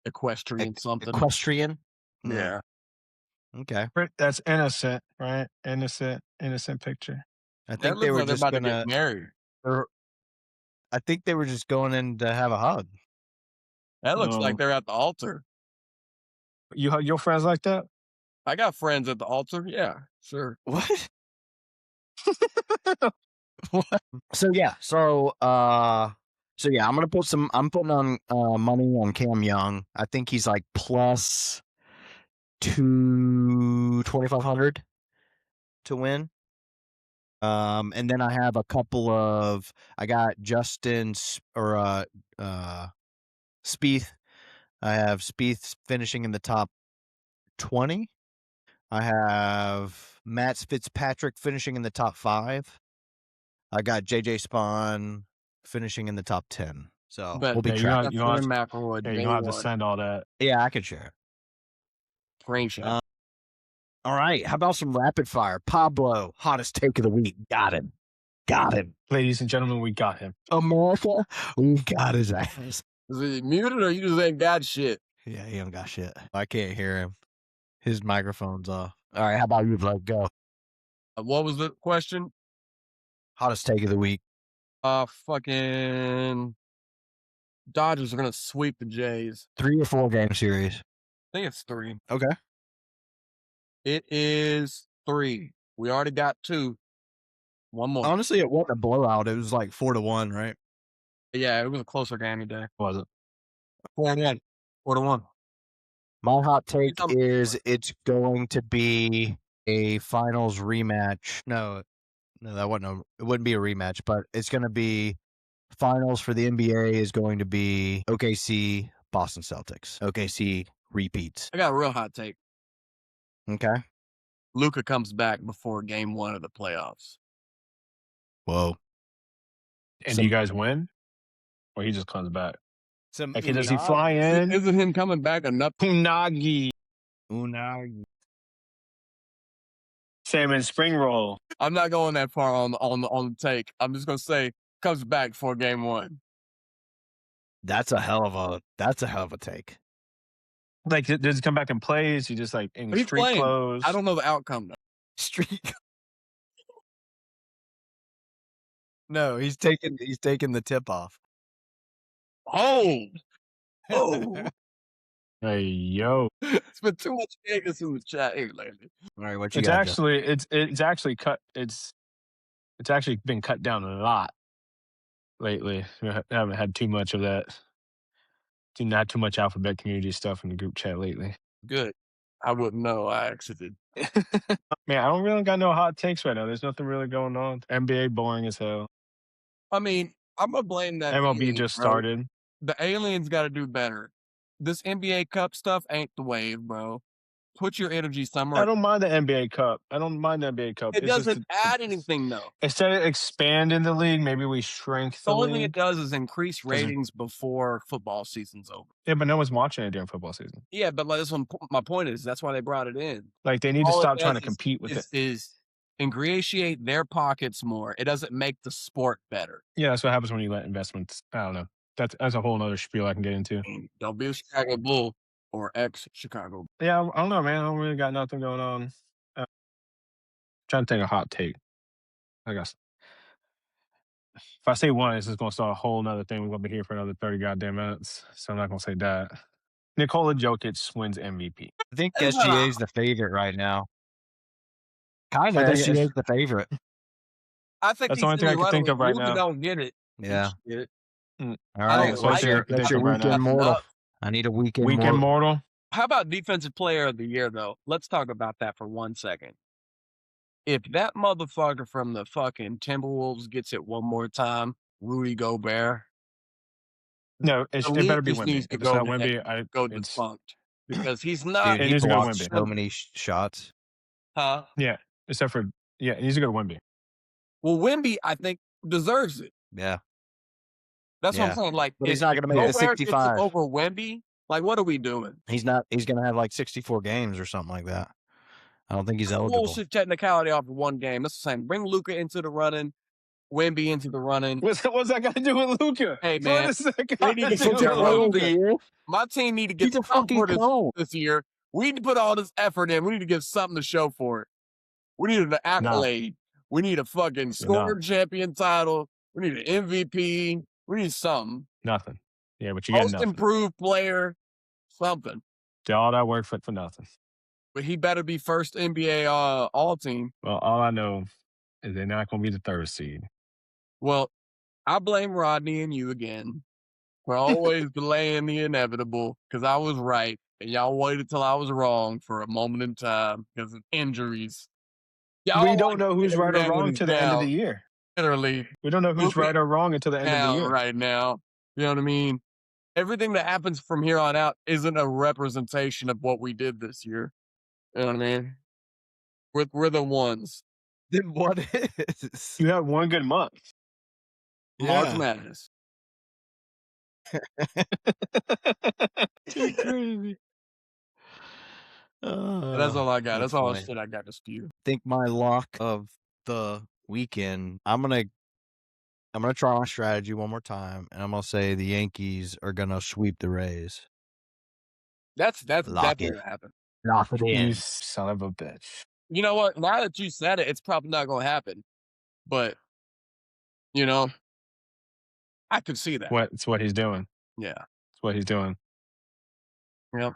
equestrian something. Equestrian? Yeah. Okay. That's innocent, right? Innocent picture. I think they were just about to get married. I think they were just going in to have a hug. That looks like they're at the altar. You hug your friends like that? I got friends at the altar. Yeah, sure. What? What? So yeah, I'm putting on money on Cam Young. I think he's like plus 2,500 to win. And then I have a couple of I got Spieth. I have Spieth finishing in the top 20. I have Matt Fitzpatrick finishing in the top 5. I got JJ Spawn finishing in the top 10. So we'll be tracking. You don't have to send all that. Yeah, I can share it. Screenshot. All right. How about some rapid fire? Pablo, hottest take of the week. Got him. Ladies and gentlemen, we got him. America, we got his ass. Is he muted or you just ain't got shit? Yeah, he don't got shit. I can't hear him. His microphone's off. All right. How about you, Vlad? Go. What was the question? Hottest take of the week. Fucking Dodgers are going to sweep the Jays. 3 or 4 game series. I think it's 3. Okay. It is 3. We already got 2. One more. Honestly, it wasn't a blowout. It was like 4-1, right? Yeah, it was a closer game today. Was it? 4-1. 4-1. My hot take is it's going to be a finals rematch. No, that wasn't. It wouldn't be a rematch, but it's going to be finals for the NBA is going to be OKC, Boston Celtics. OKC repeats. I got a real hot take. Okay. Luka comes back before game 1 of the playoffs. Whoa. And do you guys win? Or he just comes back? Some Like, does he fly in? Isn't him coming back enough? Unagi. Salmon spring roll. I'm not going that far on the take. I'm just gonna say comes back for game 1. That's a hell of a take. Like, does he come back and play? Is he just like in He's street playing. clothes? I don't know the outcome though. Street. No, he's taking the tip off. Oh, Hey, yo. it's been too much Vegas in the chat here lately. All right, what you It's got? actually it's actually cut. It's actually been cut down a lot lately. I haven't had too much of that. Not too much alphabet community stuff in the group chat lately. Good. I wouldn't know. I exited. Man, I don't really got no hot takes right now. There's nothing really going on. NBA boring as hell. I mean, I'm gonna blame that. MLB alien, just bro. started. The aliens got to do better. This NBA Cup stuff ain't the wave, bro. Put your energy somewhere. I don't mind the NBA Cup. It doesn't add anything, though. Instead of expanding the league, maybe we shrink The the only thing league. it does is increase ratings before football season's over. Yeah, but no one's watching it during football season. Yeah, but like, my point is that's why they brought it in. Like, they need to All it stop trying to does compete with it. Is ingratiate their pockets more. It doesn't make the sport better. Yeah, that's what happens when you let investments. I don't know. That's a whole other spiel I can get into. Don't be a Chicago Bull or ex-Chicago. Yeah, I don't know, man. I don't really got nothing going on. Trying to take a hot take. I guess. If I say one, it's just going to start a whole nother thing. We're going to be here for another 30 goddamn minutes. So I'm not going to say that. Nikola Jokic wins MVP. I think SGA is the favorite right now. Kind of. SGA is the favorite. I think that's the only thing I can think of right now. Don't get it. Yeah. Get it. All right. What's your weekend mortal? I need a weekend mortal. How about defensive player of the year, though? Let's talk about that for 1 second. If that motherfucker from the fucking Timberwolves gets it one more time, Rudy Gobert. No, it better be Wemby. Needs to if it's not Wemby, go defunct. Because he's not. Dude, he blocked so many shots. Huh? Yeah, except for, he needs to go to Wemby. Well, Wemby, I think, deserves it. Yeah. That's what I'm saying. Like, but he's not going to make the 65 over Wemby. Like, what are we doing? He's going to have like 64 games or something like that. I don't think he's eligible. Bullshit technicality off of one game. That's the same. Bring Luka into the running, Wemby into the running. What's that got to do with Luka? Hey, man. My team need to get this year. We need to put all this effort in. We need to give something to show for it. We need an accolade. No. We need a fucking scoring champion title. We need an MVP. We need something. Nothing. Yeah, but you get nothing. Most improved player, something. Did all that work for nothing. But he better be first NBA all-team. Well, all I know is they're not going to be the third seed. Well, I blame Rodney and you again for always delaying the inevitable because I was right and y'all waited till I was wrong for a moment in time because of injuries. We don't know who's right or wrong to the end of the year. Literally. We don't know who's right or wrong until the end of the year. Right now. You know what I mean? Everything that happens from here on out isn't a representation of what we did this year. You know what I mean? We're the ones. Then what is? You have one good month. March Madness. Too crazy. That's all I got. That's all the shit I got to spew. I think my lock of the weekend, I'm gonna try my strategy one more time, and I'm gonna say the Yankees are gonna sweep the Rays. That's definitely gonna happen. Lock it in. You son of a bitch. You know what? Now that you said it, it's probably not gonna happen. But I could see that. It's what he's doing. Yeah. It's what he's doing. Yep.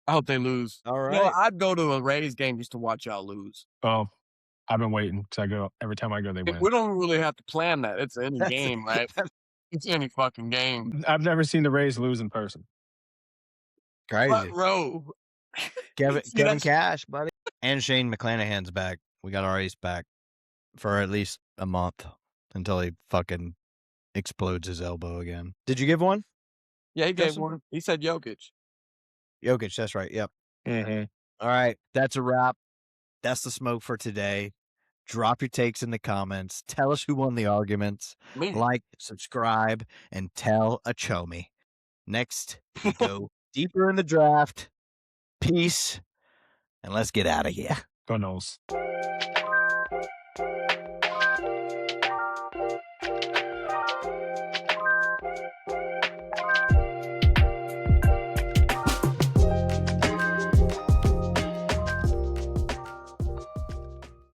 I hope they lose. All right. I'd go to a Rays game just to watch y'all lose. Oh, I've been waiting because every time I go, they win. We don't really have to plan that. It's any game, right? It's any fucking game. I've never seen the Rays lose in person. Crazy. Front row. Kevin Cash, buddy. And Shane McClanahan's back. We got our ace back for at least a month until he fucking explodes his elbow again. Did you give one? Yeah, he gave one. He said Jokic. Jokic, that's right. Yep. Mm-hmm. All right. That's a wrap. That's the smoke for today. Drop your takes in the comments. Tell us who won the arguments. Like, subscribe, and tell a chomie. Next, we go deeper in the draft. Peace, and let's get out of here. Go Knowles.